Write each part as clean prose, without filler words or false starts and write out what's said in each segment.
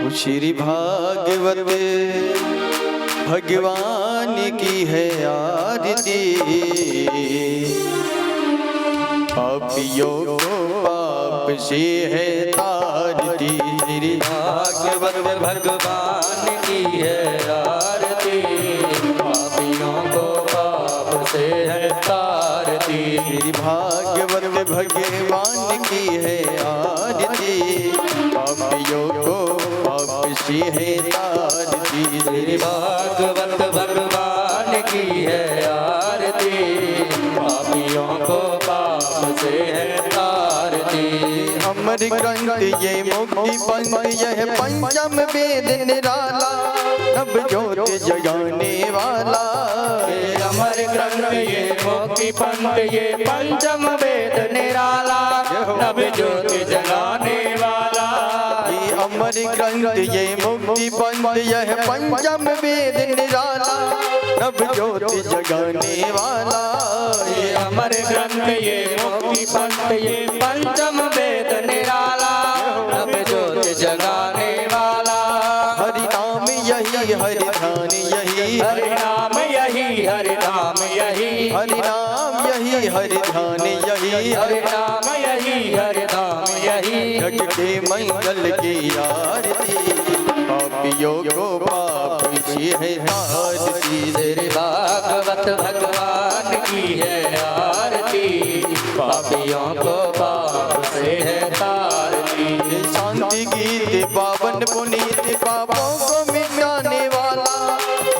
श्री भागवत भगवान की है आरती। पापियों को पाप से है तारती। श्री भागवत भगवान की है आरती। पापियों को पाप से है तारती। श्री भागवत भगवान की है आरती। पापियों को पाप से है तारती। श्री भागवत भगवान की है आरती। पापियों को पाप से है तारती। अमर ग्रंथ ये मुक्ति पंथ यह पंचम वेद निराला। नव ज्योत जगाने वाला। अमर ग्रंथ ये मुक्ति पंथ ये पंचम वेद निराला। नव ज्योत जगाने वाला। अमर ग्रंथ ये मुक्ति पंथ यह पंचम वेद निराला। नव ज्योत जगाने वाला। अमर ग्रंथ ये मुक्ति पंथ ये पंचम वेद निराला। नव ज्योत जगाने वाला। हरि नाम यही हरि ध्यान यही। हरि नाम यही हरि नाम यही। हरि नाम यही हरि ध्यान यही। हरि नाम यही हरि नाम यही। जग के मंगल की आरती। पापियों को पाप से है तारती। श्री भागवत भगवान की है आरती। पापियों को पाप से है तारती। शांति गीत पावन पुनीत पापों को मिटाने वाला।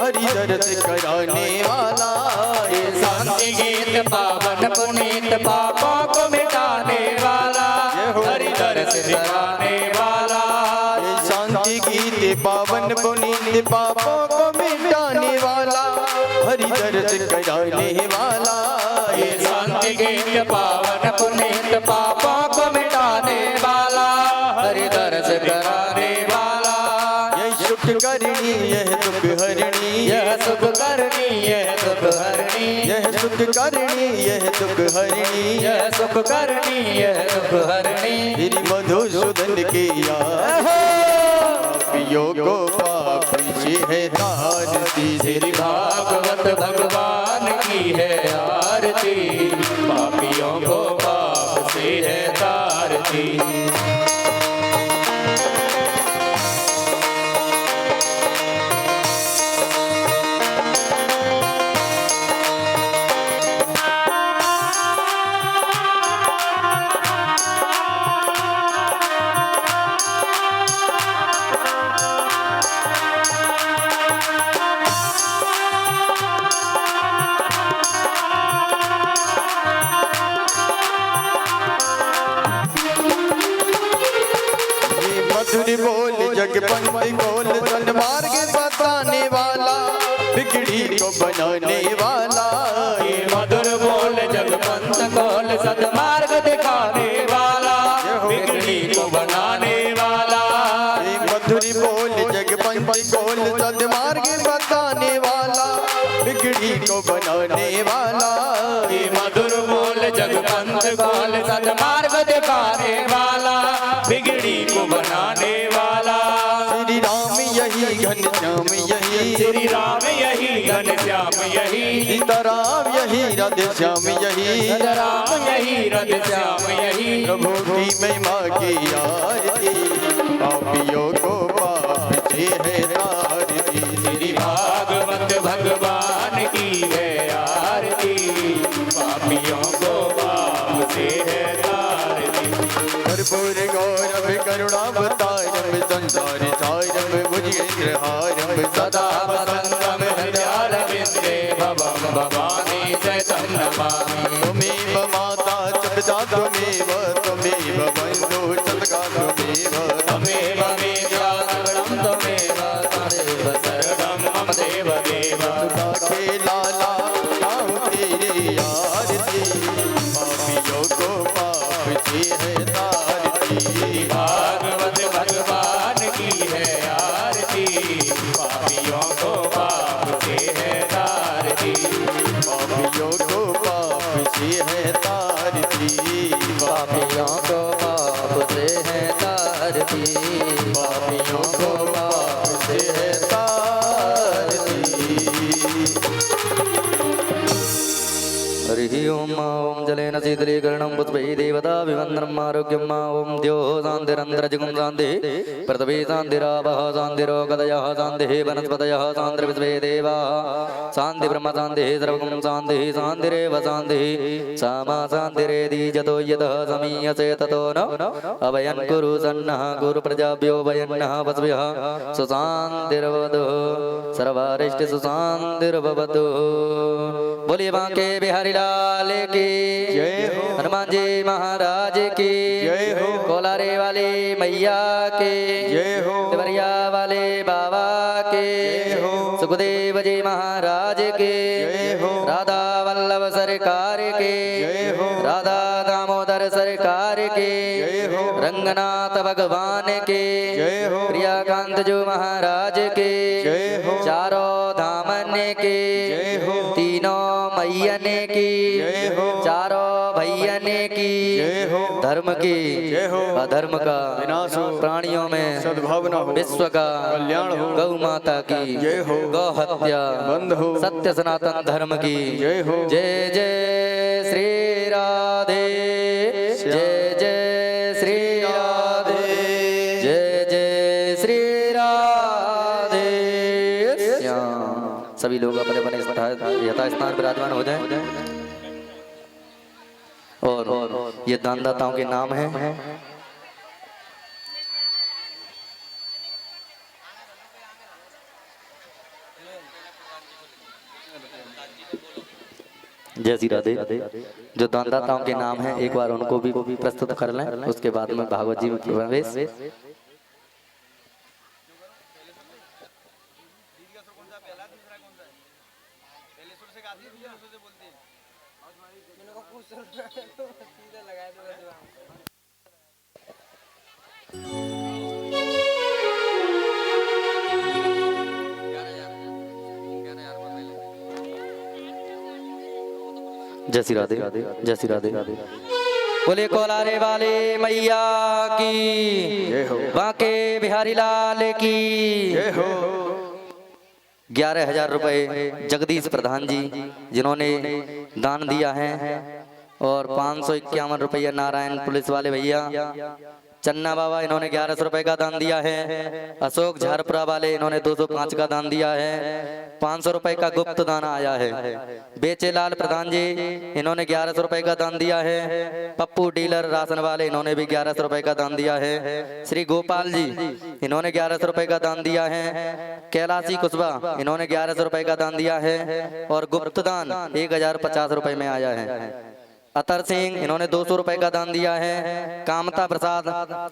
हरि दर्श कराने वाला। शांति गीत पावन पुनीत पापों को मिटाने वाला। हरि दर्श कराने वाला। शांति गीत पावन पुनीत पापों को मिटाने वाला। हरि दर्श कराने वाला। शांति गीत पावन पुनीत पापों को मिटाने वाला। हरि दर्श कराने वाला। यह सुख करनी यह दुख हरणी। यह सुख करनी यह दुख हरणी। यह सुख करनी यह दुख हरणी। यह सुख करनी यह दुख हरणी। श्री मधुसूदन की पापियों को पाप से है तारती। श्री भागवत भगवान की है आरती। पापियों को पाप से है तारती। मधुर बोल जगपंथ बोल सन्मार्ग बताने वाला। बिगड़ी को बनाने वाला। मधुर बोल जगपंथ बोल सद्मार्ग दिखाने वाला। बिगड़ी को बनाने वाला। मधुर बोल जगपंथ बोल सन्मार्ग बताने वाला। बिगड़ी को बनाने वाला। मधुर बोल जगपंथ बोल सद्मार्ग दिखाने वाला। बिगड़ी को बनाने वाला। श्री राम यही घनश्याम यही। श्री राम यही घनश्याम यही। सीताराम यही राधे श्याम यही। राम यही राधे श्याम यही। प्रभु की महिमा की आरती। पापियों को पाप से है तारती। श्री भागवत भगवान की है आरती। पापियों को पाप से है तारती। कर्पूर गौरव करुणावतारम संसार सारम भुजगेन्द्रहारम सदा वसंतम हृदयारविंदे भवं भवानी चैतं नमामि। त्वमेव माता च पिता त्वमेव त्वमेव बन्धु सखा त्वमेव। त्वमेव वेद्या सर्वं त्वमेव त्वमेव सर्वं मम देव देव। के लाला गाऊं तेरी आरती। पापियों को पाप से है तारती। भागवत भगवान की प्राणियों को पाप से है तारती। हरि ओम ओम जलेन शीतलीकरणं पुष्पैः देवता विवन्दनम् आरोग्यम् ओम द्योः शान्तिरन्तरिक्षं शान्तिः पृथिवी शान्तिरापः शान्तिरोगदयः शान्तिः वनस्पतयः शान्तिर्विश्वे देवाः शान्ति ब्रह्म शान्तिः सर्वगुण शान्तिः शान्तिरेव शान्तिः सामा शान्तिरेधि जतो यतः समीयसे ततो न अभयं कुरु सन्नः कुरु प्रजाभ्यो भयन्नः वस्भ्यः सुशान्तिर्भवतु सर्वारिष्ट सुशान्तिर्भवतु। बोलिए बांके बिहारी लाल की जय हो। हनुमान जी महाराज की जय हो। कोलारे वाले मैया के जय हो। देवरिया वाले बाबा के जय हो। सुखदेव जी महाराज के जय हो। राधा वल्लभ सरकार के जय हो। राधा दामोदर सरकार के जय हो। रंगनाथ भगवान के जय हो। प्रियाकांत जो महाराज के जय हो। चारों धामन के जय हो। तीनों मैयन की जय हो। चारों भैयन की जय हो। धर्म की जय हो। अधर्म का विनाश हो। प्राणियों में सद्भावना हो। विश्व का कल्याण हो। गौ माता की जय हो। गौ हत्या बंद हो। सत्य सनातन धर्म की जय हो। जय जय श्री राधे जय जय श्री राधे जय जय श्री राधे श्याम। सभी लोग अपने अपने यथास्थान विराजमान हो जाएं और ये दानदाताओं के नाम हैं। जय श्री राधे। जो दानदाताओं के नाम हैं एक बार उनको भी प्रस्तुत कर लें, उसके बाद में भागवत जी में प्रवेश। जय श्री राधे जय श्री राधे। बोले कोलारे वाले मैया की जय हो। बांके बिहारी लाल की जय हो। 11,000 रुपए जगदीश प्रधान जी जिन्होंने दान दिया है और 551 रुपया नारायण पुलिस वाले भैया चन्ना बाबा इन्होंने 1100 रुपए का दान दिया है। अशोक झारपुरा वाले इन्होंने 205 का दान दिया है। 500 रुपए का गुप्त दान आया है। बेचेलाल प्रधान जी इन्होंने 1100 रुपए का दान दिया है। पप्पू डीलर राशन वाले इन्होंने भी 1100 रुपए का दान दिया है। श्री गोपाल जी इन्होंने 1100 रुपए का दान दिया है। कैलाशी कुशवा इन्होंने 1100 रुपए का दान दिया है और गुप्त दान 1050 रुपए में आया है। अतर सिंह इन्होंने 200 रुपए का दान दिया है। कामता प्रसाद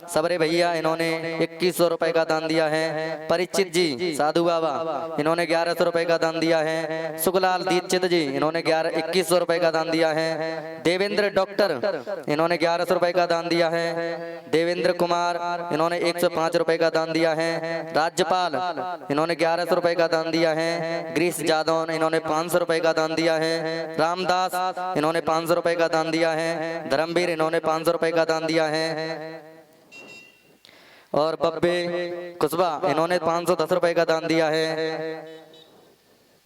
सबरे भैया इन्होंने 2100 रुपए का दान दिया है। परिचित जी साधु बाबा इन्होंने 1100 रुपए का दान दिया है। सुखलाल दीक्षित जी इन्होंने 2100 रुपए का दान दिया है। देवेंद्र डॉक्टर इन्होंने 1100 रुपए का दान दिया है। देवेंद्र कुमार इन्होंने 105 रुपए का दान दिया है। राज्यपाल इन्होंने 1100 रुपए का दान दिया है। ग्रीस जादौन इन्होंने 500 रुपए का दान दिया है। रामदास इन्होंने 500 रुपए का दान दिया है। धर्मवीर इन्होंने 500 रुपए का दान दिया है और बब्बे कुशवा इन्होंने 510 रुपए का दान दिया है।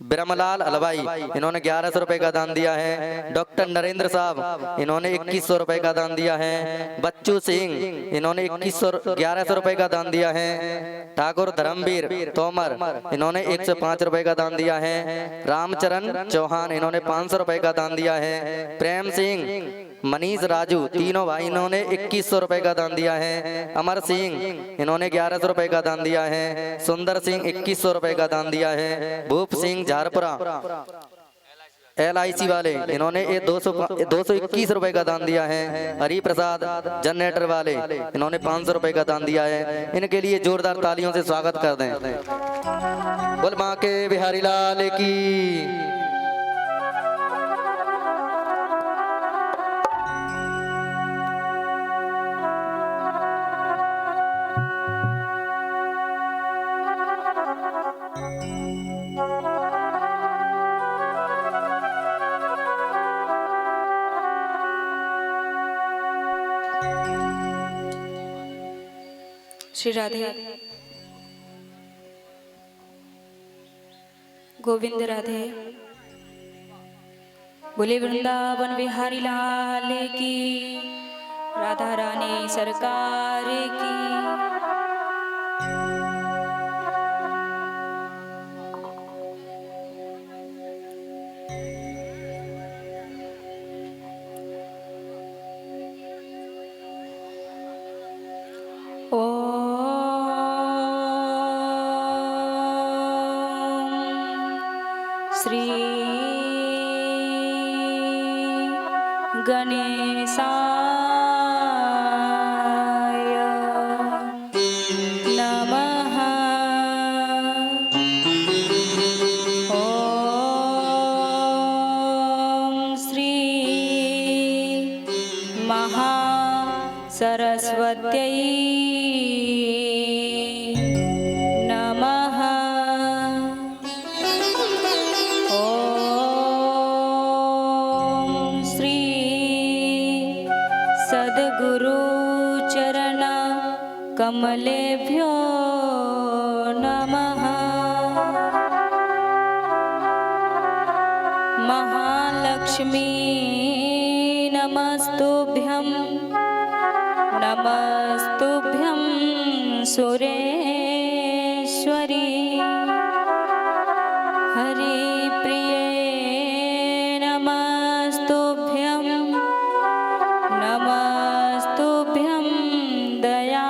ब्रह्मलाल अलवाई इन्होंने 1100 रुपए का दान दिया है। डॉक्टर नरेंद्र साहब इन्होंने 2100 रुपए का दान दिया है। बच्चू सिंह इन्होंने 1100 रुपए का दान दिया है। ठाकुर धर्मवीर तोमर इन्होंने 105 रुपए का दान दिया है। रामचरण चौहान इन्होंने 500 रुपए का दान दिया है। प्रेम सिंह मनीष राजू तीनों भाई इन्होंने 2100 रुपए का दान दिया है। अमर सिंह इन्होंने 1100 रुपए का दान दिया है। सुंदर सिंह 2100 रुपए का दान दिया है। भूप सिंह झारपुरा LIC वाले इन्होंने 221 रुपए का दान दिया है। हरि प्रसाद जनरेटर वाले इन्होंने 500 रुपए का दान दिया है। इनके लिए जोरदार तालियों से स्वागत कर दें। बोल मां के बिहारी लाल की। श्री राधे। गोविंद राधे। बोले वृंदावन बिहारी लाल की, राधा रानी सरकार की। श्री गणेशाय नमः। ओम श्री महासरस्वत्यै नमः। ओम श्री सद्गुरु चरण कमलेभ्यो नमः। महालक्ष्मी नमस्तुभ्यं, नमस्तुभ्यं सुरेश्वरी। हरिप्रिये नमस्तुभ्यं, नमस्तुभ्यं दयानिधे।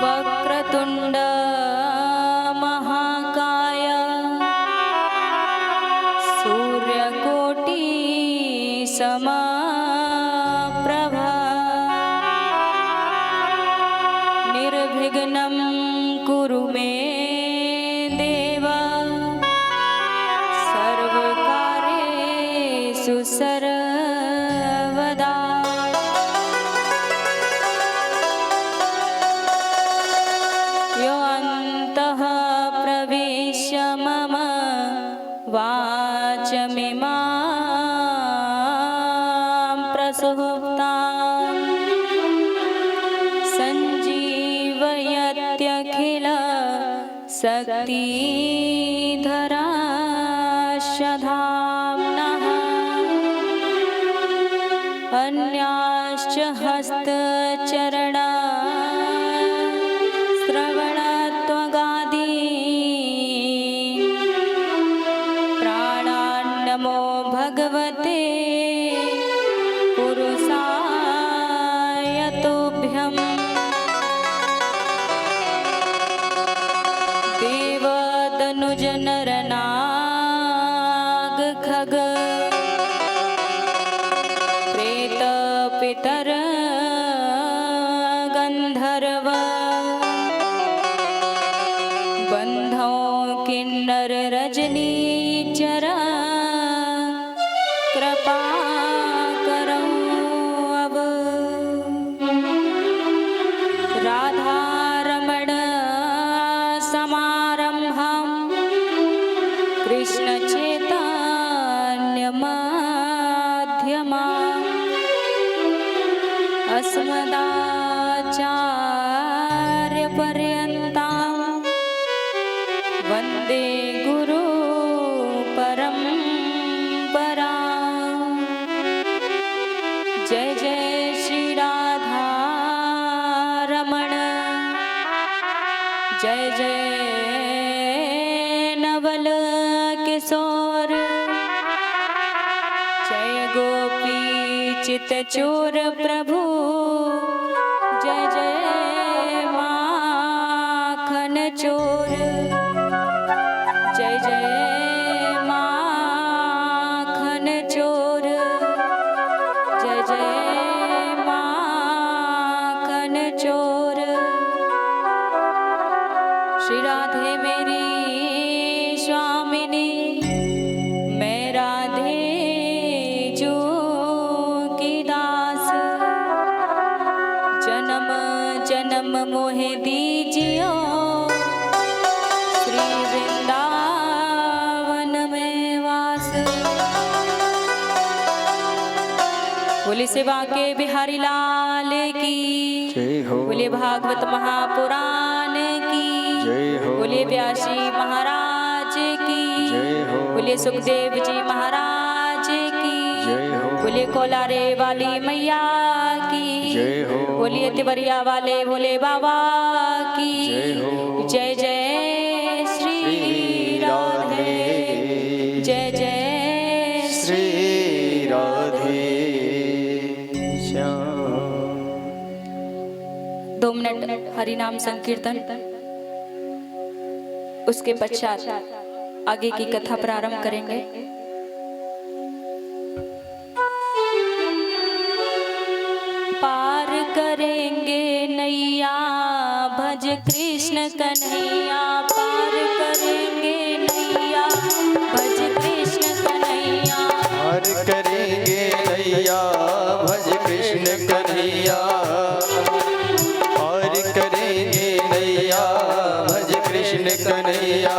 वक्रतुण्ड महाकाय, सूर्यकोटि समप्रभा। निर्विघ्नं कुरु मे देव, सर्वकार्येषु सर्वदा। यो अन्तः प्रविश्य मम वाचमिमां प्रसुप्तां सञ्जीवयत्यखिल शक्तिधराश्वधाम्नः। अन्याश्च हस्तचरण श्रवणत्वगादि प्राणान्नमो भगवते पुरुषाय तुभ्यम्। देवतनुज नरनाग खग प्रेत पितर गंधर्व बंधो किन्नर रजनीचर कृपा करो अब। राधा रमण समारंभं कृष्ण चैतन्य माध्यमाम् अस्मदाचार्य पर्यन्तां वन्दे गुरु परम्पराम्। जय जय श्री राधा रमण, जय जय नवल किशोर, जय गोपी चित चोर प्रभु, जय जय माखन चोर, जय जय माखन चोर, जय जय माखन चोर। श्री राधे मेरी स्वामिनी, मैं राधे जो की दास। जन्म जन्म मोहे दीजियो, श्री वृंदावन में वास। बोले बोले सेवा के बिहारी लाल की जय हो। बोले भागवत महापुराण की जय हो। बोले व्यासी महाराज की जय हो। बोले सुखदेव जी महाराज की जय हो। बोले कोलारे वाली मैया की जय हो। बोलिए तिवरिया वाले भोले बाबा की जय हो। जय जय श्री राधे जय जय श्री राधे श्याम। 2 मिनट हरि नाम संकीर्तन, उसके पश्चात आगे की कथा प्रारंभ करेंगे। पार करेंगे नैया भज कृष्ण कन्हैया, पार करेंगे नैया भज कृष्ण कन्हैया, पार करेंगे नैया भज कृष्ण कन्हैया, पार करेंगे नैया भज कृष्ण कन्हैया।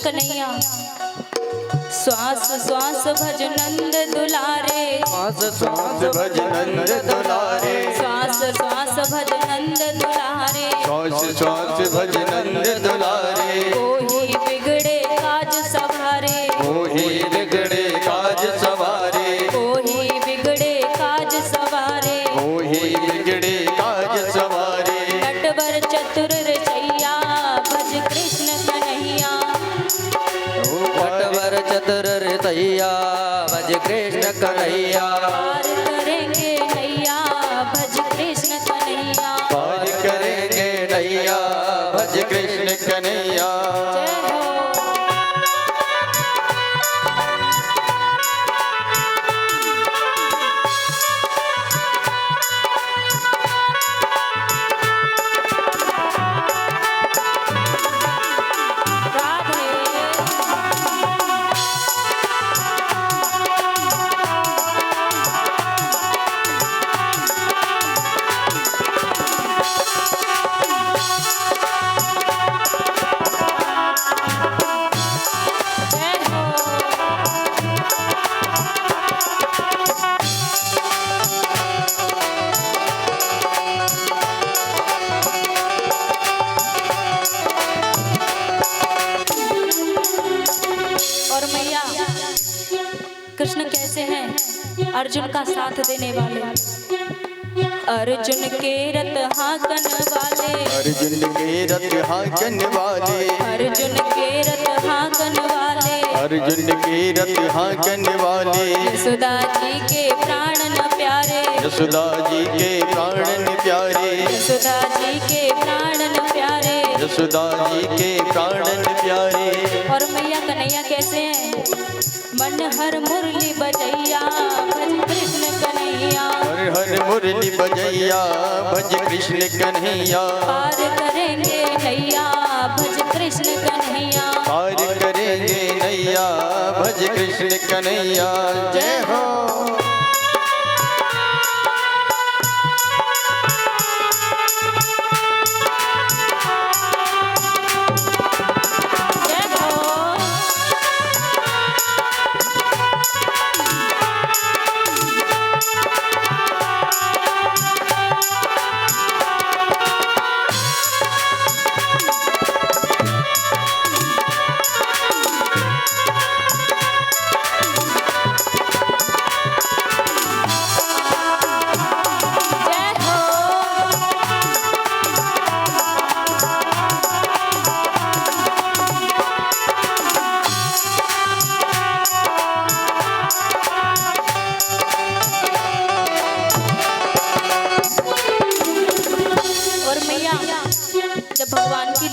कन्हैया श्वास श्वास भज नंद दुलारे, श्वास श्वास भज नंद दुलारे, श्वास श्वास भज नंद दुलारे, श्वास श्वास भज नंद दुलारे। कोई बिगड़े काज सवारे, कोई बिगड़े काज सवारे, कोई बिगड़े काज सवारे, कोई बिगड़े काज सवारे। नटवर चतुर रचैया भज कृष्ण कन्हैया, नटवर चतुर रचैया भज कृष्ण कन्हैया, पार करेंगे नैया भज कृष्ण कन्हैया, पार करेंगे नैया भज कृष्ण कन्हैया। जय हो। और मैया कृष्ण कैसे हैं? अर्जुन का साथ देने वाले, अर्जुन के रथ हाकन वाले, अर्जुन के रथ हाकन वाले, अर्जुन के रथ हाकन वाले, अर्जुन के रथ हाकन वाले। यशोदा जी के प्राणन प्यारे, यशोदा जी के प्राणन प्यारे, यशोदा जी के प्राणन प्यारे, यशोदा जी के प्राणन प्यारे। और मैया कन्हैया कैसे हैं? मन हर मुरली बजैया भज कृष्ण कन्हैया, हर हर मुरली बजैया भज कृष्ण कन्हैया, पार करेंगे नैया भज कृष्ण कन्हैया, पार करेंगे नैया भज कृष्ण कन्हैया। जय हो। जय हो।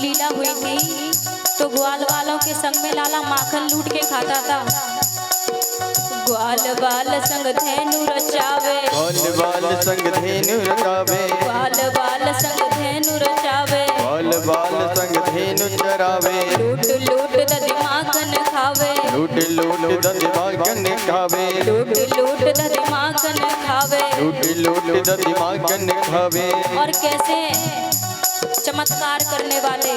लीला हुई थी तो ग्वाल वालों के संग में लाला माखन लूट के खाता था। ग्वाल बाल संग धेनु रचावे, ग्वाल बाल संग धेनु रचावे, ग्वाल बाल संग धेनु रचावे, ग्वाल बाल संग धेनु चरावे, लूट लूट दधि माखन खावे, लूट लूट दधि माखन खावे, लूट लूट दधि माखन खावे। लूट लूट दधि माखन खावे। और कैसे चमत्कार करने वाले,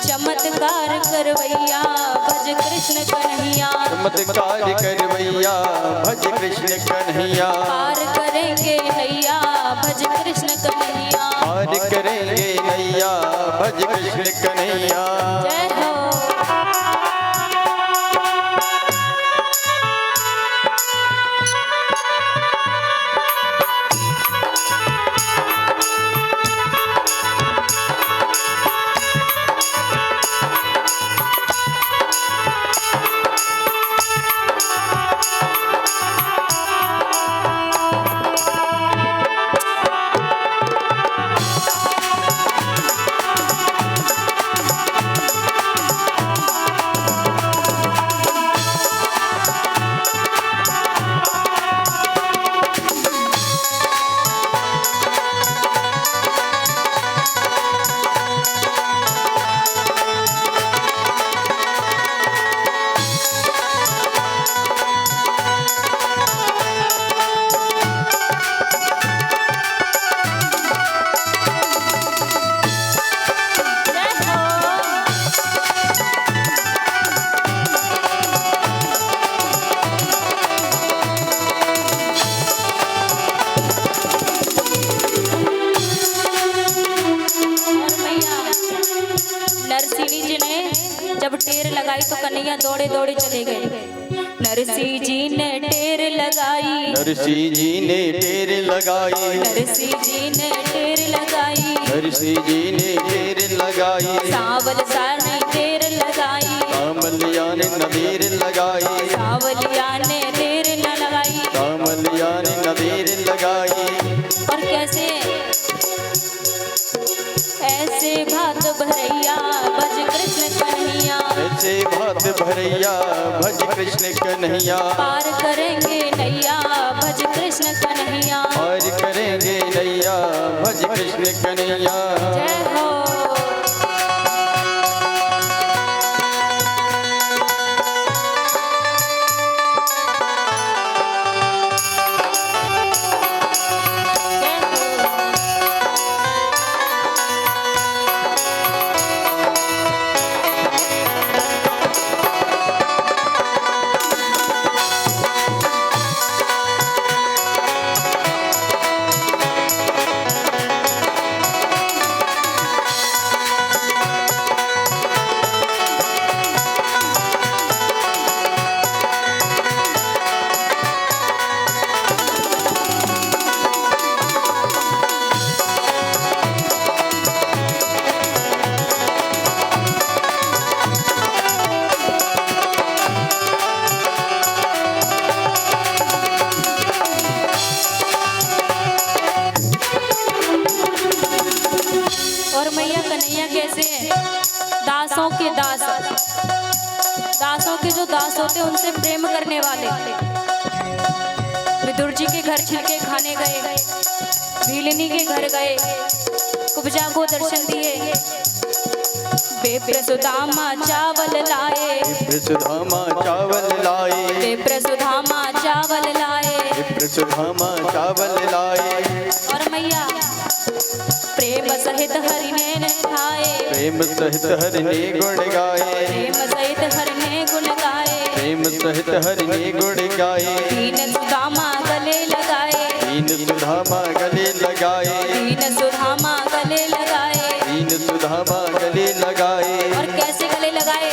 चमत्कार करवैया भज कृष्ण कन्हैया, चमत्कार करवैया भज कृष्ण कन्हैया, पार करेंगे नैया भज कृष्ण कन्हैया, पार करेंगे नैया भज कृष्ण कन्हैया। जय हो। नरसिंह जी ने जब टेर लगाई तो कन्हैया दौड़े दौड़े चले गए। नरसिंह जी ने टेर लगाई, नरसिंह जी ने टेर लगाई, नरसिंह जी ने टेर लगाई, नरसिंह जी ने टेर लगाई, सावल सार ने टेर लगाई, कामलिया ने नदीर लगाई, सावलिया ने टेर न लगाई। कामलिया ने नदीर लगाई। और कैसे ऐसे भात भरैया भज कृष्ण कन्हैया, ऐसे भात भरैया भज कृष्ण कन्हैया, पार करेंगे नैया भज कृष्ण कन्हैया, पार करेंगे नैया भज कृष्ण कन्हैया। जय हो। कन्हैया कैसे हैं? दासों के दास, दासों के जो दास होते हैं उनसे प्रेम करने वाले। विदुर जी के घर छिलके खाने गए, भीलनी के घर गए, कुब्जा को दर्शन दिए, बेप्र सुदामा चावल लाए, विप्र सुदामा चावल लाए, बेप्र सुदामा चावल लाए, विप्र सुदामा चावल लाए। और मैया प्रेम सहित हरि ने खाए, प्रेम सहित हरि ने गुण गाए, प्रेम सहित हरि ने गुण गाए, प्रेम सहित हरि ने गुण गाए। दीन सुदामा गले लगाए, दीन सुदामा गले लगाए, दीन सुदामा गले लगाए। दीन सुदामा गले लगाए। और कैसे गले लगाए?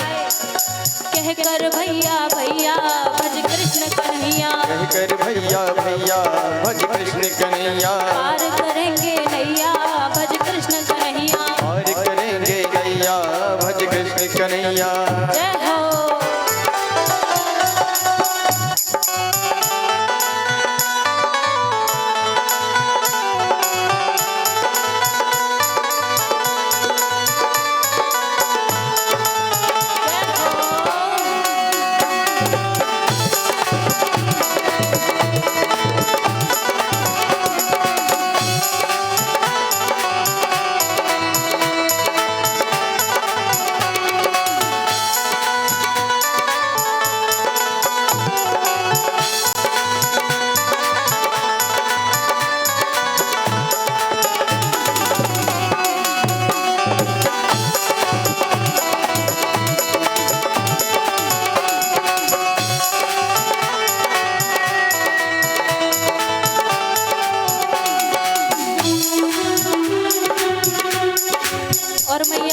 कह कर भैया भैया भज कृष्ण कन्हैया, कह कर भैया भैया भज कृष्ण कन्हैया, पार करेंगे नैया भज कृष्ण कन्हैया। पार करेंगे नैया भज कृष्ण कन्हैया। जय हो।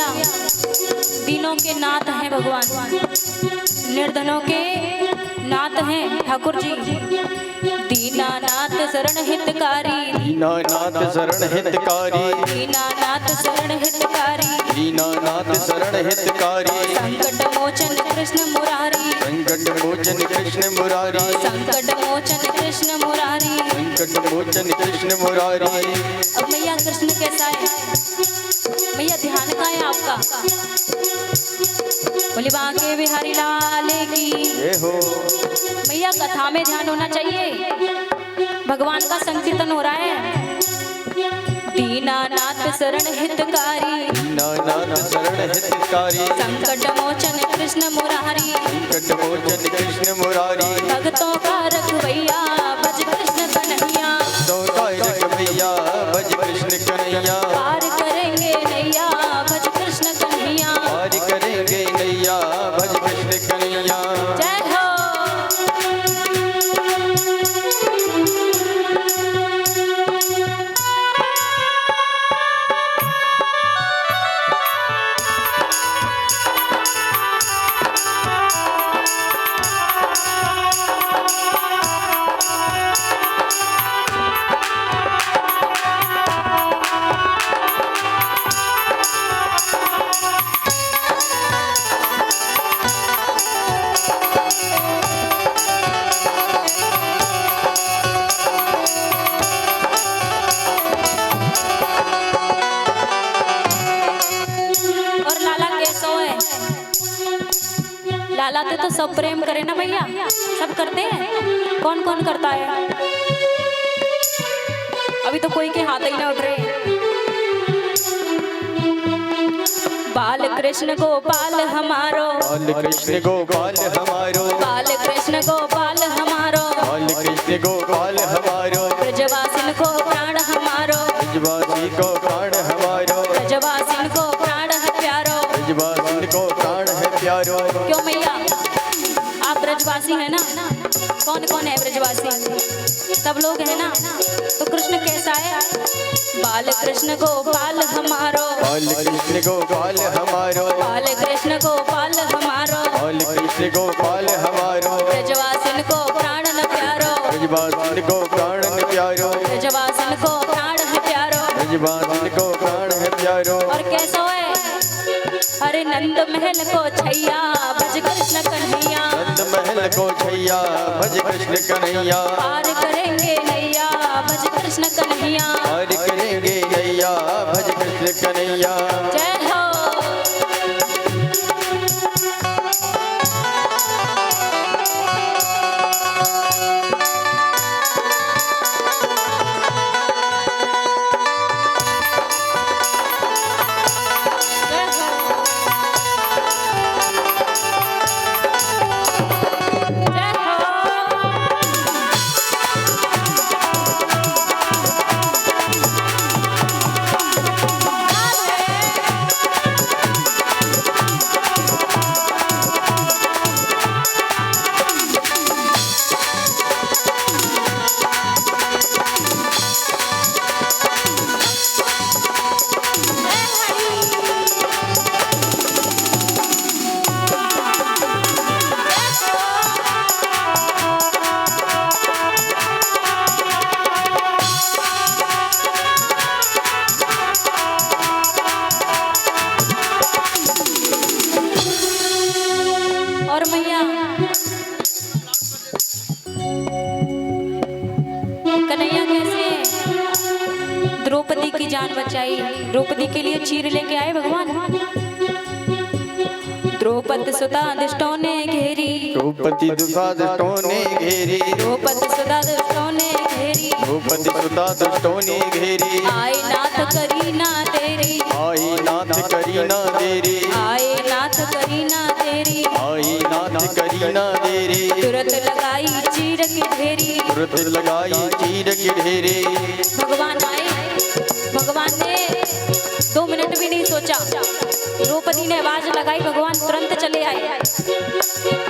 भैया दीनों के नाथ हैं भगवान, निर्धनों के नाथ हैं ठाकुर जी। दीनानाथ शरण हितकारी, दीनानाथ शरण हितकारी, दीनानाथ शरण हितकारी, दीनानाथ शरण हितकारी, संकट मोचन कृष्ण मुरारी, संकट मोचन कृष्ण मुरारी, संकट मोचन कृष्ण मुरारी। संकट मोचन कृष्ण मुरारी। अब मैया कृष्ण कैसा है, मैया ध्यान का है आपका। बोले बांके बिहारी लाल की ये हो मैया, कथा में ध्यान होना चाहिए, भगवान का संकीर्तन हो रहा है। दीनानाथ शरण हितकारी, दीनानाथ शरण हितकारी, संकट मोचन कृष्ण मुरारी, संकट मोचन कृष्ण मुरारी। भक्तों का रखवैया भज कृष्ण कन्हैया, तो भैया भज कृष्ण कन्हैया, पार करेंगे नैया भज कृष्ण कन्हैया। पार करेंगे नैया भज कृष्ण कन्हैया। जय हो। और लाला कैसो है, लाला ते तो सब प्रेम करे ना भैया, सब करते हैं। कौन कौन करता है, अभी तो कोई के हाथ ही ना उठ रहे। बाल कृष्ण गोपाल हमारो, बाल कृष्ण गोपाल हमारो, बाल कृष्ण गोपाल हमारो, बाल कृष्ण गोपाल हमारो, ब्रजवासिन को प्राण हमारो, ब्रजवासी को प्राण हमारो, ब्रजवासिन को प्राण है प्यारो। ब्रजवासी को प्राण है प्यारो। क्यों मैया आप ब्रजवासी है ना, कौन कौन है ब्रजवासी, सब लोग है ना। तो कृष्ण कैसा है, बाल कृष्ण गोपाल हमारो, बाल कृष्ण गोपाल हमारो, बाल कृष्ण गोपाल हमारो, बाल कृष्ण गोपाल हमारो, ब्रजवासिन को प्राण न प्यारो, ब्रजवासी को प्राण है प्यारो, ब्रजवासिन को प्राण है प्यारो। ब्रजवासी को प्राण है प्यारो। और कैसा है, अरे नंद महल को छैया भज कृष्ण कन्हैया, नंद महल को छैया भज कृष्ण कन्हैया, पार करेंगे नैया भज कृष्ण कन्हैया। पार करेंगे नैया भज कृष्ण कन्हैया। जय हो। और मैया कन्हैया कैसे द्रौपदी की जान बचाई, द्रौपदी के लिए चीर लेके आए भगवान। द्रौपदी सुता दुष्टों ने घेरी, द्रौपदी सुता दुष्टों ने घेरी, द्रौपदी सुता दुष्टों ने घेरी, द्रौपदी सुता दुष्टों ने घेरी। आए नाथ करी ना तेरी, आई नाथ करी ना देरी, आए नाथ करी ना तेरी, आई नाथ करी ना देरी। तुरंत लगाई चीर की ढेरी, तुरंत लगाई चीर की ढेरी। भगवान आए, भगवान ने 2 मिनट भी नहीं सोचा, द्रौपदी ने आवाज लगाई, भगवान तुरंत चले आए।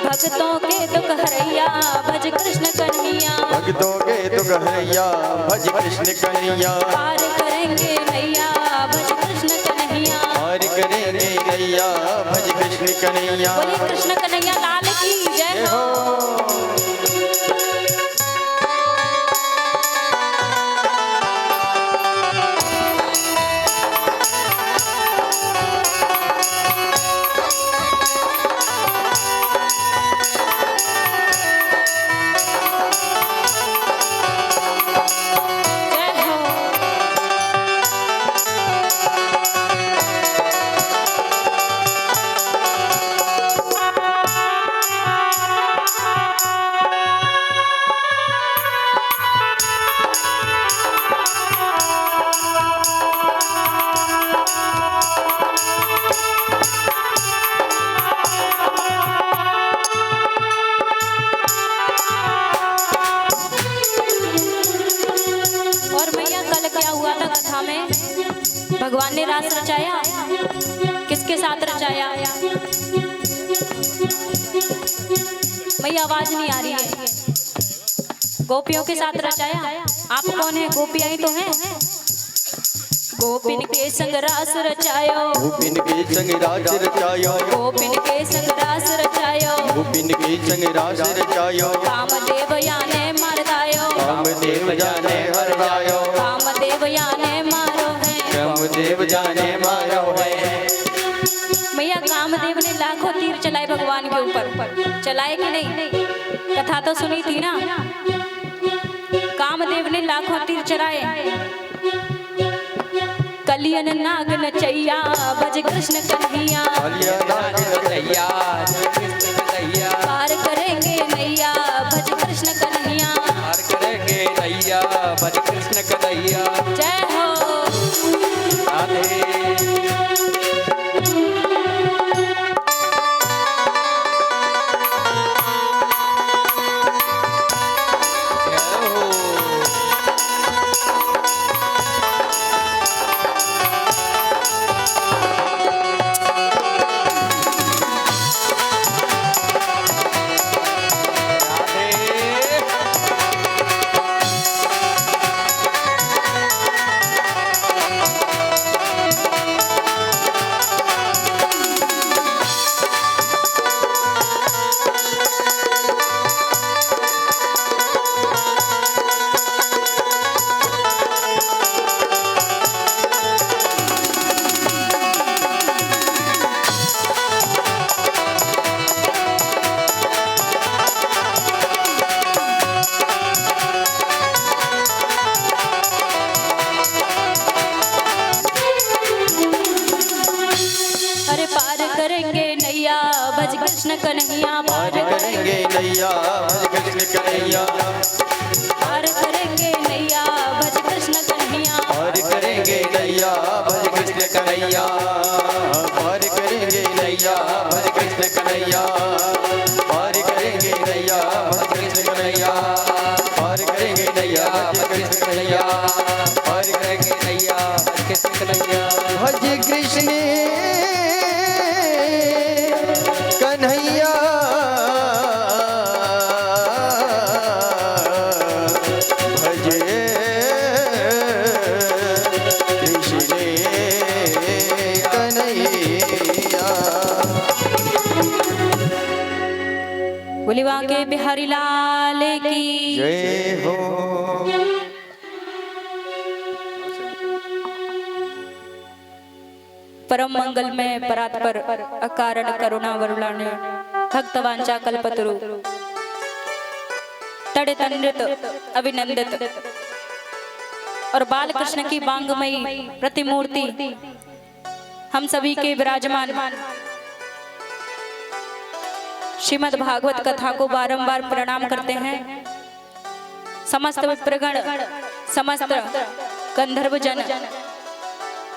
भक्तों के दुख हरैया भज कृष्ण कन्हैया, भक्तों के दुख हरैया भज कृष्ण कन्हैया, पार करेंगे नैया भज कृष्ण कन्हैया। पार करेंगे कन्हैया बोलिए कृष्ण कन्हैया लाल की जय हो। भगवान ने रास रचाया, किसके साथ रचाया? मैया आवाज नहीं आ रही है। गोपियों के साथ रचाया। आप कौन है? गोपियां ही तो हैं। गोपिन के संग रास रचायो, गोपिन के संग रास रचायो, गोपिन के संग रास रचायो, गोपिन के संग रास रचायो। कामदेव याने मारदायो, कामदेव जाने हरवायो, कामदेव याने मारो है, कामदेव जाने मारो है। मैया कामदेव ने लाखों तीर चलाए भगवान के ऊपर, चलाए कि नहीं? कथा तो सुनी थी ना। कामदेव ने लाखों तीर चलाए। कलियन नाग नचैया भज कृष्ण कन्हैया, पार करेंगे नैया भज कृष्ण कन्हैया, पार करेंगे नैया भज कृष्ण कन्हैया। जय हो। राधे कृष्ण कन्हैया, पार करेंगे नैया भज कृष्ण कन्हैया, पार करेंगे नैया भज कृष्ण कन्हैया, पार करेंगे नैया भज कृष्ण कन्हैया, पार करेंगे नैया भज कृष्ण कन्हैया, पार करेंगे नैया भज कृष्ण कन्हैया, पार करेंगे नैया भज कृष्ण कन्हैया, पार करेंगे नैया भज कृष्ण कन्हैया। भज कृष्ण कन्हैया भजे कृष्ण कन्हैया। बोलिवा के बिहारी लाल की जय हो। परम मंगल में परात्पर अकारण करुणा वरुणाने भक्तवांचा कल्पतरु तड़ितनृत अभिनंदित और बाल कृष्ण की बांगमयी प्रतिमूर्ति हम सभी के विराजमान श्रीमद् भागवत कथा को बारंबार प्रणाम करते हैं। समस्त विप्रगण, समस्त गंधर्व जन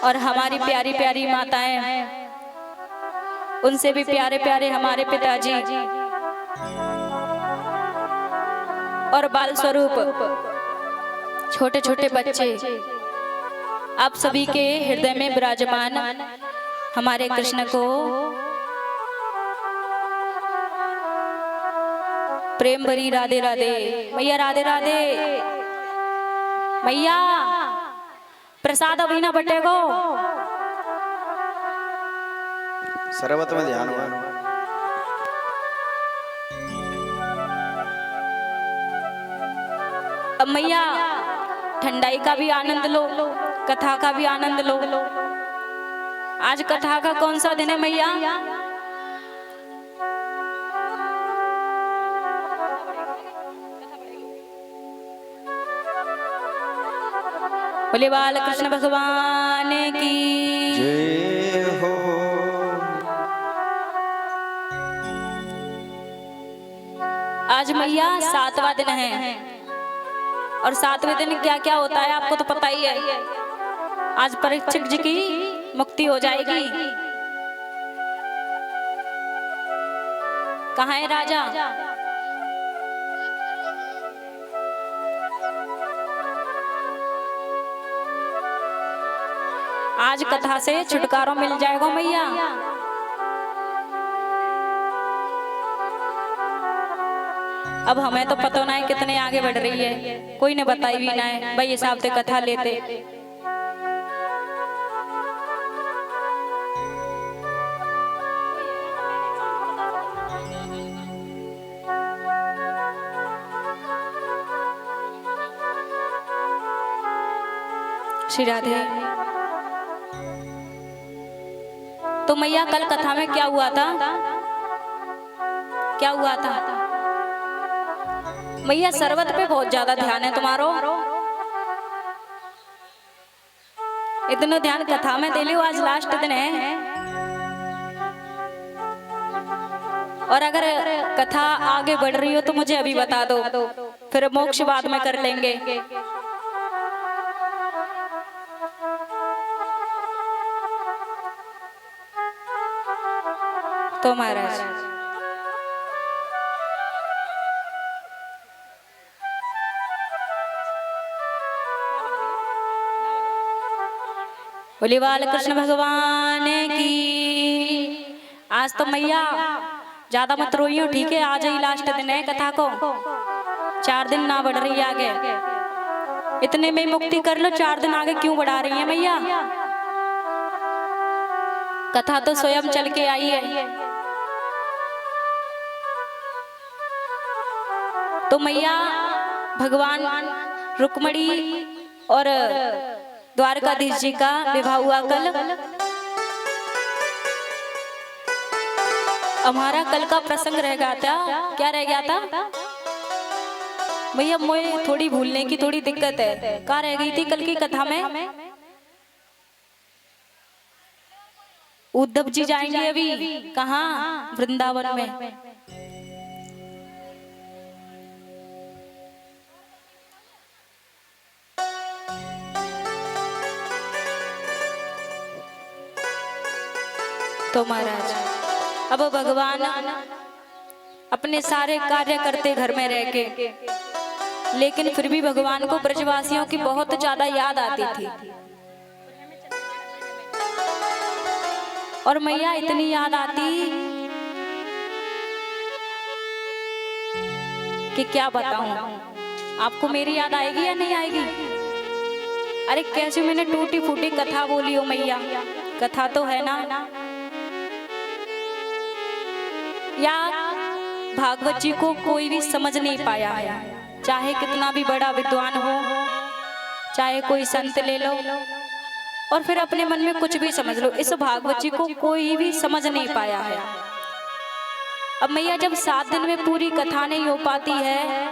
और हमारी प्यारी प्यारी माताएं, उनसे भी प्यारे प्यारे हमारे पिताजी और बाल स्वरूप छोटे छोटे बच्चे, आप सभी के हृदय में विराजमान हमारे कृष्ण को प्रेम भरी राधे राधे। मैया राधे राधे। मैया प्रसाद अभी ना बटेगो। सर्वत में ध्यान हुआ। अब मैया ठंडाई का भी आनंद लो, कथा का भी आनंद लो। आज कथा का कौन सा दिन है मैया? बोले बाल कृष्ण भगवान की जय हो। आज मैया 7वां दिन है और 7वें दिन क्या क्या होता है आपको तो पता ही है। आज परीक्षित जी की मुक्ति हो जाएगी। कहाँ है राजा? आज कथा से छुटकारा मिल जाएगा मैया। अब हमें तो पता नहीं कितने आगे बढ़ रही है, कोई ने बताई भी ना है भाई हिसाब से कथा लेते। श्री राधे। तो मैया कल कथा में क्या हुआ था? क्या हुआ था मैया? शरबत पे बहुत ज्यादा ध्यान है तुम्हारो। इतना ध्यान कथा में दे लियो। आज लास्ट दिन है और अगर कथा आगे बढ़ रही हो तो मुझे अभी बता दो, फिर मोक्ष बाद में कर लेंगे। तो महाराज बोले बाल कृष्ण भगवान की। आज तो मैया ज्यादा मत रोइयो, ठीक है? आज ही लास्ट दिन है कथा को, 4 दिन ना बढ़ रही है आगे। इतने में मुक्ति कर लो, 4 दिन आगे क्यों बढ़ा रही है मैया? कथा तो स्वयं चल के आई है। तो मैया भगवान रुक्मणी और द्वारकाधीश जी का विवाह हुआ कल। हमारा कल का प्रसंग रह गया था। क्या रह गया था भैया? मुझे थोड़ी भूलने की थोड़ी दिक्कत है। कहाँ रह गई थी कल की कथा में? उद्धव जी जाएंगे अभी कहाँ? वृंदावन में। तो महाराज अब भगवान अपने सारे कार्य करते घर में रह के, लेकिन फिर भी भगवान को ब्रजवासियों की बहुत ज्यादा याद आती थी। और मैया इतनी याद आती कि क्या बताऊं आपको। मेरी याद आएगी या नहीं आएगी? अरे कैसे मैंने टूटी फूटी कथा बोली हो मैया। कथा तो है ना। या भागवत जी को कोई भी समझ नहीं पाया है, चाहे कितना भी बड़ा विद्वान हो, चाहे कोई संत ले लो और फिर अपने मन में कुछ भी समझ लो, इस भागवत जी को कोई भी समझ नहीं पाया है। अब मैया जब 7 दिन में पूरी कथा नहीं हो पाती है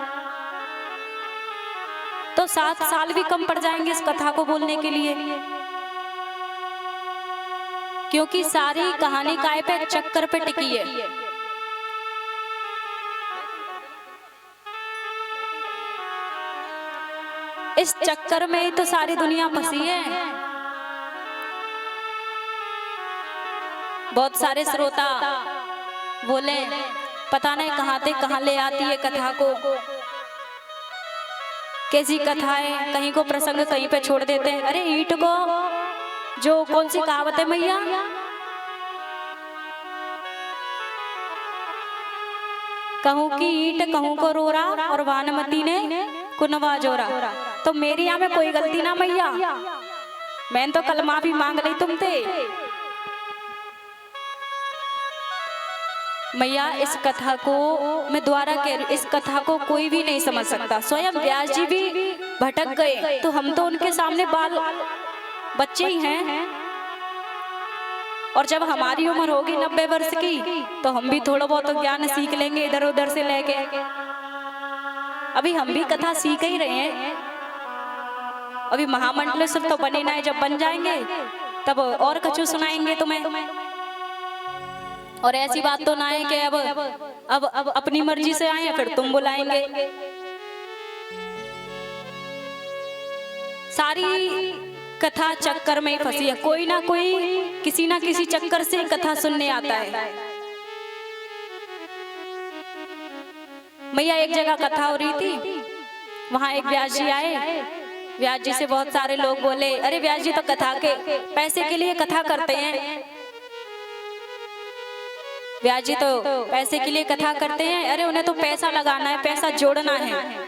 तो 7 साल भी कम पड़ जाएंगे इस कथा को बोलने के लिए, क्योंकि सारी कहानी काय पे? चक्कर पे टिकी है। इस चक्कर में ही तो सारी दुनिया फंसी है। बहुत सारे श्रोता बोले पता नहीं कहाँ से कहाँ ले आती है कथा को, कैसी कथा है, कहीं को प्रसंग कहीं पे छोड़ देते हैं। अरे ईंट को जो कौन सी कहावत है मैया? कहूँ की ईंट कहूँ को रोरा और वानमती ने कुनवा जोरा। तो मेरी यहाँ में कोई गलती ना मैया, मैंने तो कल माफी मांग ली तुमसे। मैया इस कथा को मैं द्वारा कह, इस कथा को कोई भी नहीं समझ सकता। स्वयं व्यास जी भी भटक गए तो हम तो उनके सामने बाल बच्चे ही हैं। और जब हमारी उम्र होगी 90 वर्ष की तो हम भी थोड़ा बहुत तो ज्ञान सीख लेंगे इधर उधर से लेके। अभी हम भी कथा सीख ही रहे हैं। अभी महामंडलेश्वर तो बने ना है, जब बन जाएंगे तब और कछु सुनाएंगे तुम्हें। और ऐसी बात तो ना है कि अब अपनी मर्जी से आए फिर तुम बुलाएंगे। सारी कथा चक्कर में ही फंसी है। कोई ना कोई किसी ना किसी चक्कर से कथा सुनने आता है। मैया एक जगह कथा हो रही थी, वहां एक व्यास जी आए। व्यास जी से बहुत सारे लोग बोले, अरे व्यास जी तो कथा के पैसे के लिए कथा करते हैं। व्यास जी तो पैसे के लिए कथा करते हैं। अरे उन्हें तो पैसा लगाना है, पैसा जोड़ना है।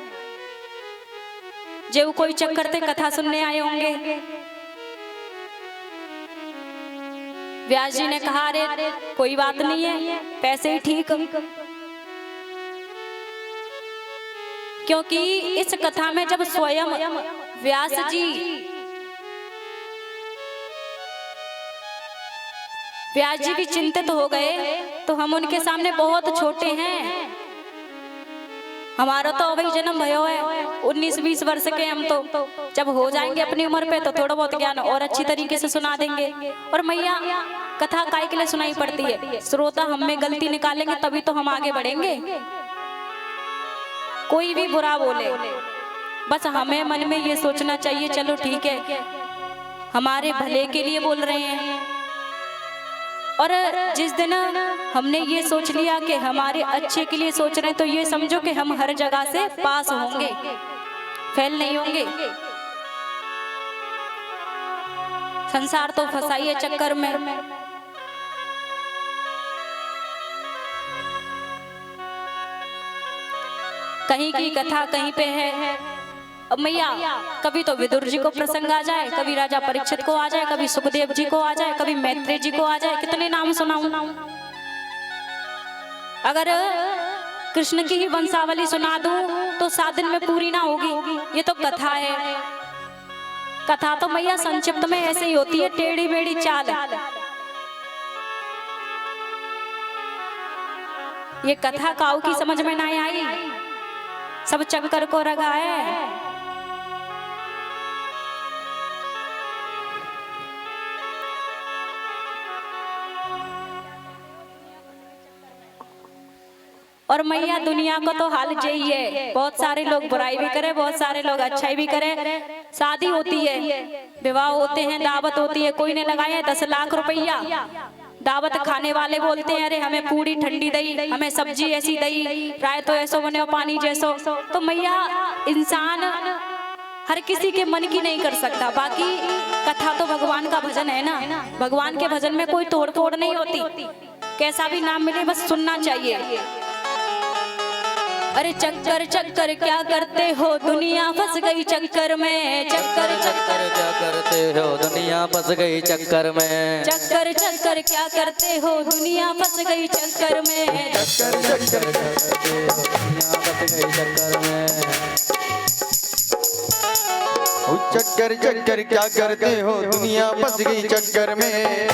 जो कोई चक्कर से कथा सुनने आए होंगे। व्यास जी ने कहा, अरे कोई बात नहीं है, पैसे ही ठीक। क्योंकि इस कथा में जब स्वयं व्यास जी भी चिंतित हो गए तो हम उनके सामने बहुत छोटे हैं। हमारा तो अभी जन्म भयो है, 19-20 वर्ष के हम तो जब हो जाएंगे अपनी उम्र पे तो थोड़ा बहुत ज्ञान और अच्छी तरीके से सुना देंगे। और मैया कथा काय के लिए सुनाई पड़ती है? श्रोता हम में गलती निकालेंगे तभी तो हम आगे बढ़ेंगे। कोई भी बुरा बोले, बस हमें मन में ये सोचना चाहिए, चलो ठीक है हमारे भले के लिए बोल रहे हैं। और जिस दिन हमने ये सोच लिया कि हमारे अच्छे के लिए सोच रहे हैं तो ये समझो कि हम हर जगह से पास होंगे, फेल नहीं होंगे। संसार तो फंसाई है चक्कर में। कहीं की कथा कहीं पे है। अब मैया कभी तो विदुर जी को प्रसंग आ जाए, कभी राजा परीक्षित को आ जाए, कभी सुखदेव जी को आ जाए, कभी मैत्रेय जी को आ जाए। कितने नाम सुनाऊं? अगर कृष्ण की ही वंशावली सुना दूं तो 7 दिन में पूरी ना होगी। ये तो कथा है। कथा तो मैया संक्षिप्त में ऐसे ही होती है, टेढ़ी मेढ़ी चाल। ये कथा काऊ की समझ में नहीं आई, सब चक्कर को रगा है। और मैया दुनिया को तो हाल यही है। बहुत सारे लोग बुराई भी करे, बहुत सारे लोग अच्छाई भी करे। शादी होती है, विवाह होते हैं, दावत होती है, कोई ने लगाया 10 लाख रुपया। दावत खाने वाले बोलते हैं, अरे हमें पूरी ठंडी दही, हमें सब्जी ऐसी दही, राय तो ऐसो बने पानी जैसो। तो मैया इंसान हर किसी के मन की नहीं कर सकता। बाकी कथा तो भगवान का भजन है ना, भगवान के भजन में कोई तोड़ फोड़ नहीं होती। कैसा भी नाम मिले बस सुनना चाहिए। अरे चक्कर चक्कर क्या करते हो, दुनिया फंस गई चक्कर में। चक्कर चक्कर क्या करते हो, दुनिया फंस गई चक्कर में। चक्कर चक्कर क्या करते हो, दुनिया फंस गई चक्कर में। चक्कर चक्कर क्या करते हो, दुनिया फंस गई चक्कर में।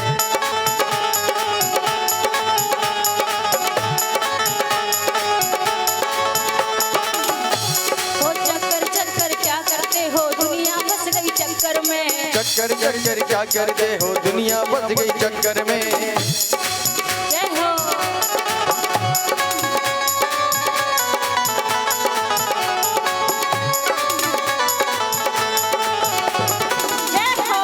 चक्कर चक्कर क्या करते हो, दुनिया फंस गई चक्कर में। चक्कर चक्कर क्या करते हो, दुनिया फंस गई चक्कर में। जय हो। जय हो।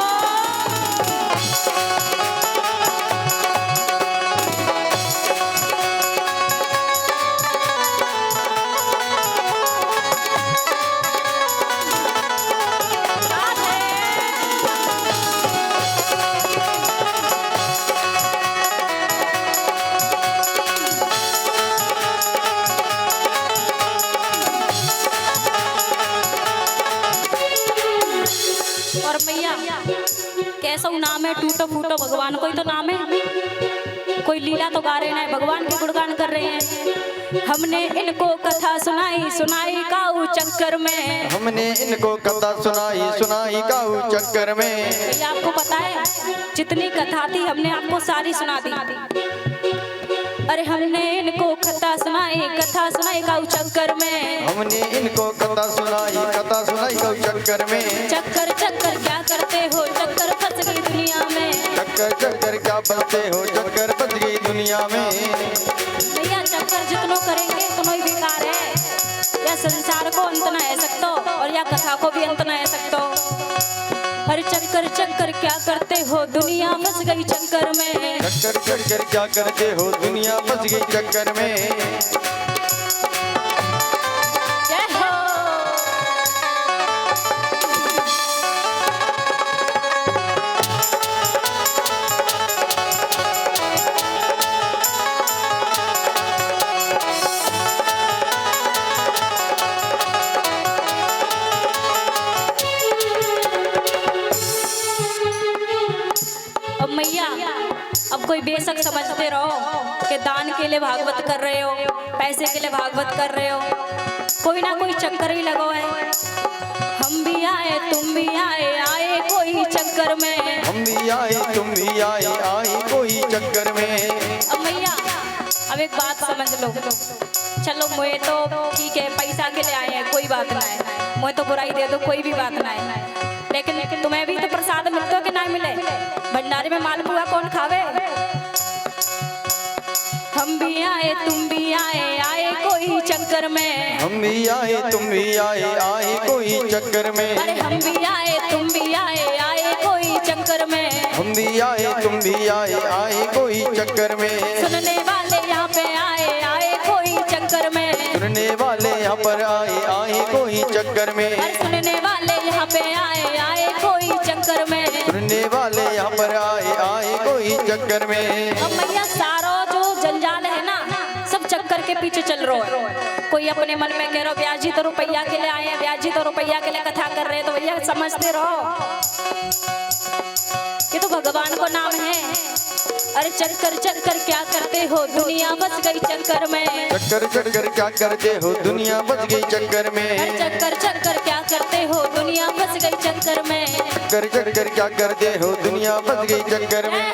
कैसा नाम है, टूटो फूटो भगवान कोई तो नाम है। कोई लीला तो गा रहे हैं, भगवान के गुणगान कर रहे हैं। हमने इनको कथा सुनाई काऊ चक्कर में। हमने इनको कथा सुनाई काऊ चक्कर में। ये आपको पता है जितनी कथा थी हमने आपको सारी सुना दी। अरे हमने इनको कथा सुनाई काऊ चक्कर में। हमने इनको कथा सुनाई काऊ चक्कर में। चक्कर चक्कर क्या करते हो, चक्कर फंस गई दुनिया में। चक्कर चक्कर क्या फंसते हो, चक्कर फंस गई दुनिया में। भैया चक्कर जितनो करेंगे उतना ही बेकार है। या संसार को अंत न है सकतो और या कथा को भी अंत न है सकतो। अरे चक्कर चक्कर क्या करते हो, दुनिया फंस गई चक्कर में। चक्कर चक्कर क्या करते हो, दुनिया फंस गई चक्कर में। जय हो। अब मैया अब कोई बेशक समझते रहो कि दान के लिए भागवत कर रहे हो, पैसे के लिए भागवत कर रहे हो, कोई ना कोई चक्कर ही लगो है। हम भी आए तुम भी आए कोई चक्कर में। हम भी आए तुम भी आए कोई चक्कर में। अब मैया अब एक बात समझ लो, चलो मुझे तो ठीक है पैसा के लिए आए हैं कोई बात ना है, मुझे तो बुराई दे दो कोई भी बात ना है, लेकिन तुम्हें भी तो प्रसाद मिलते हो कि ना मिले। भंडारे में मालपुआ कौन खावे। हम भी आए तुम भी आए कोई चक्कर में। हम भी आए तुम भी आए कोई चक्कर में। अरे हम भी आए तुम भी आए कोई चक्कर में। हम भी आए तुम भी आए कोई चक्कर में। सुनने वाले यहाँ पे आए कोई चक्कर में। सुनने वाले यहाँ पर आए कोई चक्कर में। अरे सुनने वाले यहाँ पे आए कोई चक्कर में। सुनने वाले यहाँ पर आए कोई चक्कर में। अब मैया सारा जो जंजाल है ना सब चक्कर के पीछे चल रहा है। कोई अपने मन में कह रहा ब्याजी तो रुपया के लिए आए हैं, ब्याजी तो रुपया के लिए कथा कर रहे हैं, तो भैया समझते रहो ये तो भगवान को नाम है। अरे चक्कर चक्कर क्या करते हो, दुनिया बस गई चक्कर में। चक्कर चक्कर क्या करते हो, दुनिया बस गई चक्कर में। चक्कर चक्कर क्या करते हो, दुनिया बस गई चक्कर में। चक्कर चक्कर क्या करते हो, दुनिया बस गई चक्कर में।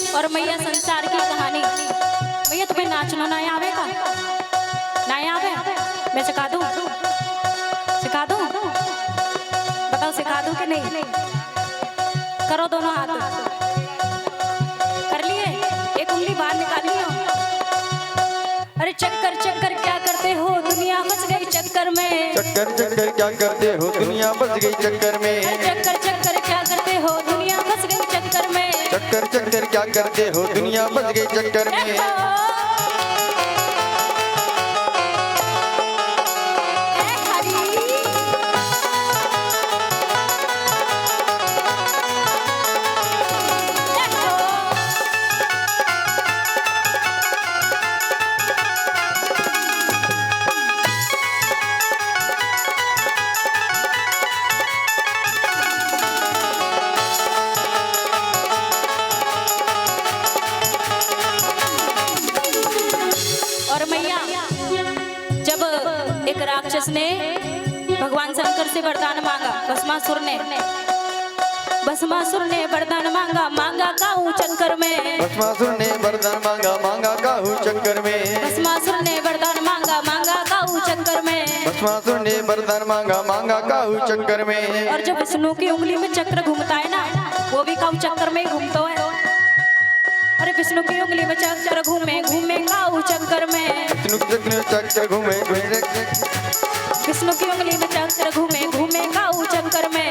और मैया संसार की कहानी, भैया तुम्हें नाचना ना आवे का? ना आवे? मैं सिखा दूं? सिखा दूं? बताओ सिखा दूं कि नहीं? करो दोनों हाथ। कर लिए? एक उंगली बाहर निकाली हो। अरे चक्कर चक्कर क्या करते हो, दुनिया फंस गई चक्कर में। चक्कर चक्कर क्या करते हो, दुनिया बस गई चक्कर में। चक्कर चक्कर क्या करते हो, दुनिया फंस गई चक्कर में। चक्कर चक्कर क्या करते हो, दुनिया बस गई चक्कर में। और मैया जब एक राक्षस ने भगवान शंकर से वरदान मांगा, भस्मासुर ने वरदान मांगा काहू चक्कर में। भस्मासुर ने वरदान मांगा काहू चक्कर में। भस्मासुर ने वरदान मांगा काहू चक्कर में। भस्मासुर ने वरदान मांगा, मांगा काऊ चक्कर में। और जो विष्णु की उंगली में चक्र घूमता है ना, वो भी काऊ चक्कर में ही घूमता है। अरे विष्णु की उंगली में चक्र घूमे घूमे काऊ चक्कर में। विष्णु चक्र घूमे घूमे, विष्णु की उंगली में चक्र घूमे घूमे काऊ चक्कर में।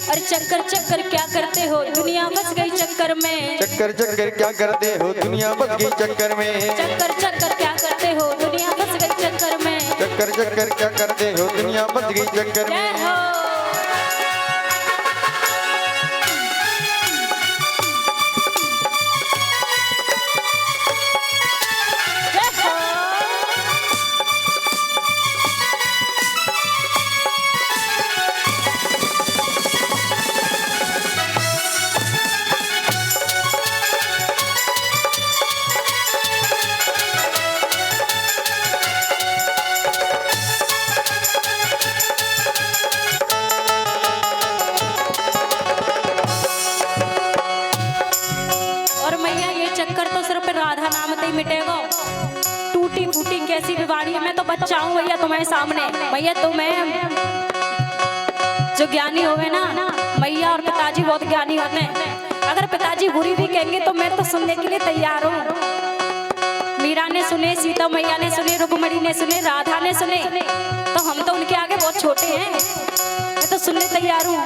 अरे चक्कर चक्कर क्या करते हो, दुनिया बस गई चक्कर में। चक्कर चक्कर क्या करते हो, दुनिया बस गई चक्कर में। चक्कर चक्कर क्या करते हो, दुनिया बस गई चक्कर में। चक्कर चक्कर क्या करते हो, दुनिया बस गई चक्कर जय में। हो। मिटेगा। टूटी फूटी कैसी बीमारी है, मैं तो बच्चा हूँ भैया तुम्हारे सामने। भैया तुम्हें जो ज्ञानी होवे ना, मैया और पिताजी बहुत ज्ञानी होते हैं। अगर पिताजी बुरी भी कहेंगे तो मैं तो सुनने के लिए तैयार हूँ। मीरा ने सुने, सीता मैया ने सुने, रुक्मणी ने सुने, राधा ने सुने, तो हम तो उनके आगे बहुत छोटे हैं। मैं तो सुनने तैयार हूँ।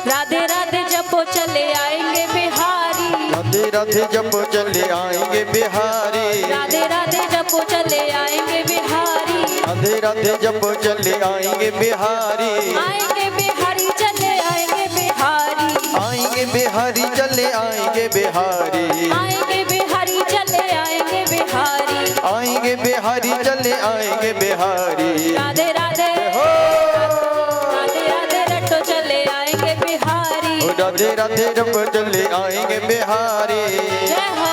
राधे राधे जपो चले आएंगे बिहारी, राधे राधे जपो चले आएंगे बिहारी, राधे राधे जपो चले आएंगे बिहारी, राधे राधे जपो चले आएंगे बिहारी, आएंगे बिहारी चले आएंगे बिहारी, आएंगे बिहारी चले आएंगे बिहारी, आएंगे बिहारी चले आएंगे बिहारी, आएंगे बिहारी चले आएंगे बिहारी। राधे राधे हो राधे राधे रटो चले आएंगे बिहारी। राधे राधे जपो चले आएंगे बिहारी। जय हो।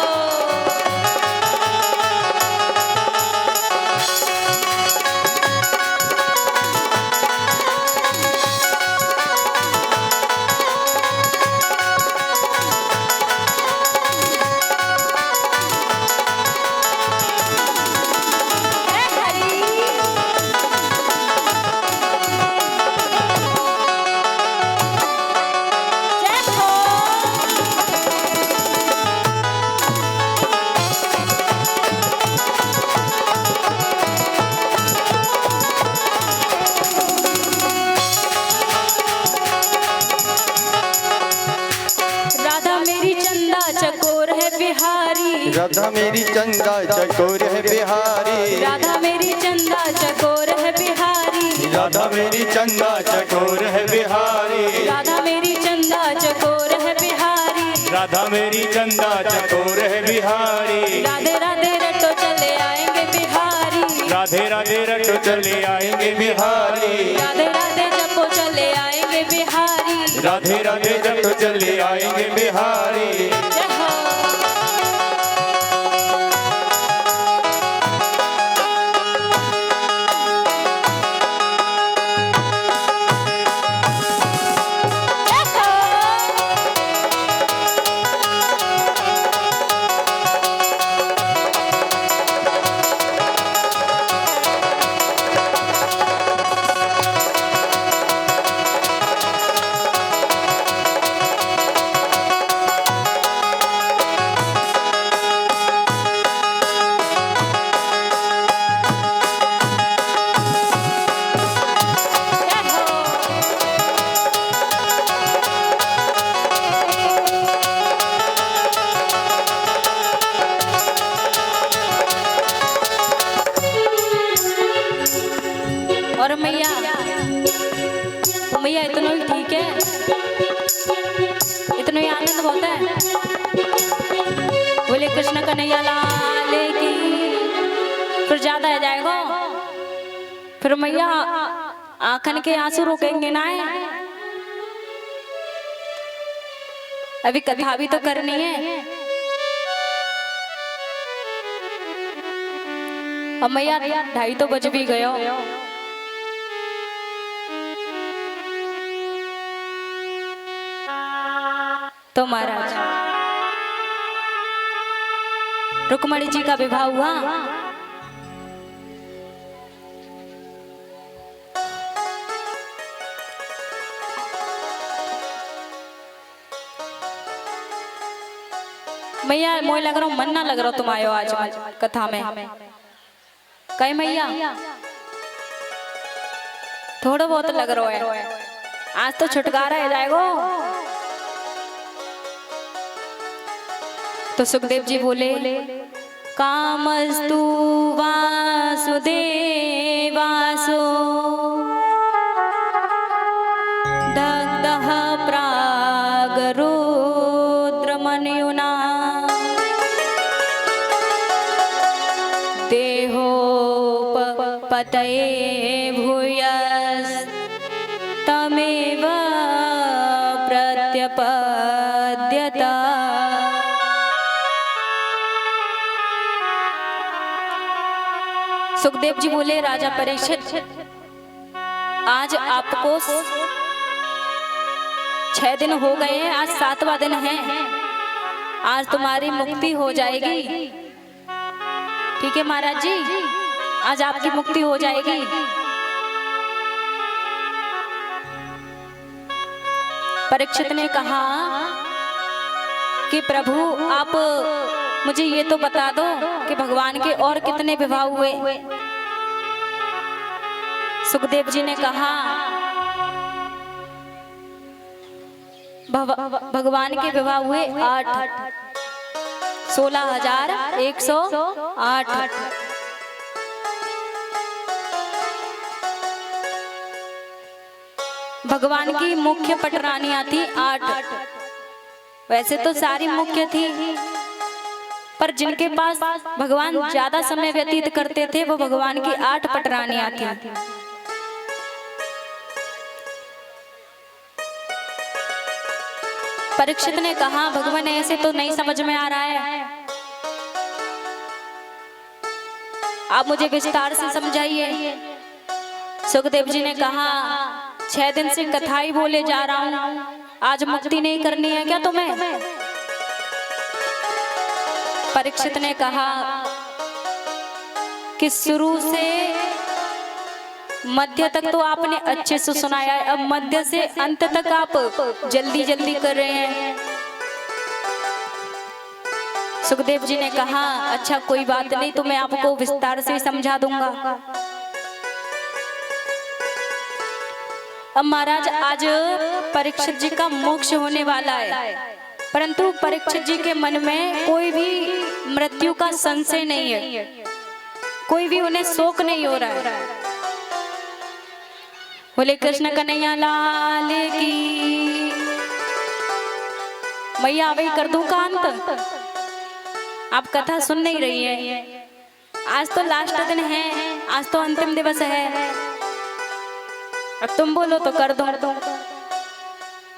राधा मेरी चंदा चकोर है बिहारी, राधा मेरी चंदा चकोर है बिहारी, राधा मेरी चंदा चकोर है बिहारी, राधा मेरी चंदा चकोर है बिहारी, राधा मेरी चंदा चकोर है बिहारी, राधा मेरी चंदा चकोर है बिहारी। राधे राधे रटो चले आएंगे बिहारी, राधे राधे रटो चले आएंगे बिहारी, राधे राधे जपो चले आएंगे बिहारी। राधे राधे रटो चले आएंगे बिहारी। जय हो। और मैया, मैया इतना ही ठीक है, इतना ही आनंद बहुत है। बोले कृष्ण कन्हैया लाल की। फिर ज्यादा आ जाएगा, फिर मैया आंखन के आंसू रोकेंगे ना है। अभी कथा भी तो करनी है। अब मैया 2:30 तो बज भी गयो। तो महाराज रुक्मणी जी का विवाह हुआ। मैया मोह लग रहा हूँ, मन ना लग रहा तुम आयो आज कथा में। कहे मैया थोड़ा बहुत लग रहा है, आज तो छुटकारा है जाएगो। तो सुखदेव जी बोले कामस्तु वासुदेवासो दग्धः प्रागरुद्रमन्युना देहोपपतये भूयस्तमेव प्रत्यपद्यत। सुखदेव जी बोले राजा परीक्षित, आज आपको 6 दिन हो गए हैं, आज 7वां दिन है, आज तुम्हारी मुक्ति हो जाएगी। ठीक है महाराज जी, आज आपकी मुक्ति हो जाएगी। परीक्षित ने कहा कि प्रभु आप मुझे ये तो बता दो कि भगवान के और कितने विवाह हुए। सुखदेव जी ने कहा भगवान के विवाह हुए 8, 16,108। भगवान की मुख्य पटरानियां थी 8। वैसे तो सारी मुख्य थी, पर जिनके पास भगवान ज्यादा समय व्यतीत करते थे वो भगवान की 8 पटरानियां थी। परीक्षित ने कहा भगवान ऐसे तो नहीं समझ में आ रहा है, आप मुझे विस्तार से समझाइए। सुखदेव जी ने कहा 6 दिन से कथा ही बोले जा रहा हूं, आज मुक्ति नहीं करनी है क्या तुम्हें? परीक्षित ने कहा कि शुरू से मध्य तक तो आपने अच्छे से सुनाया है, अब मध्य से अंत तक आप जल्दी जल्दी कर रहे हैं। सुखदेव जी ने कहा अच्छा कोई बात नहीं, तो मैं आपको विस्तार से समझा दूंगा। अब महाराज आज परीक्षित जी का मोक्ष होने वाला है, परंतु परीक्षित जी के मन में कोई भी मृत्यु का संशय नहीं है, कोई भी उन्हें शोक नहीं हो रहा है। बोले कृष्ण कन्हैया लाल की। मैया वही कर दूं का अंत? आप कथा सुन नहीं रही है, आज तो लास्ट दिन है, आज तो अंतिम दिवस है। अब तुम बोलो तो कर दो।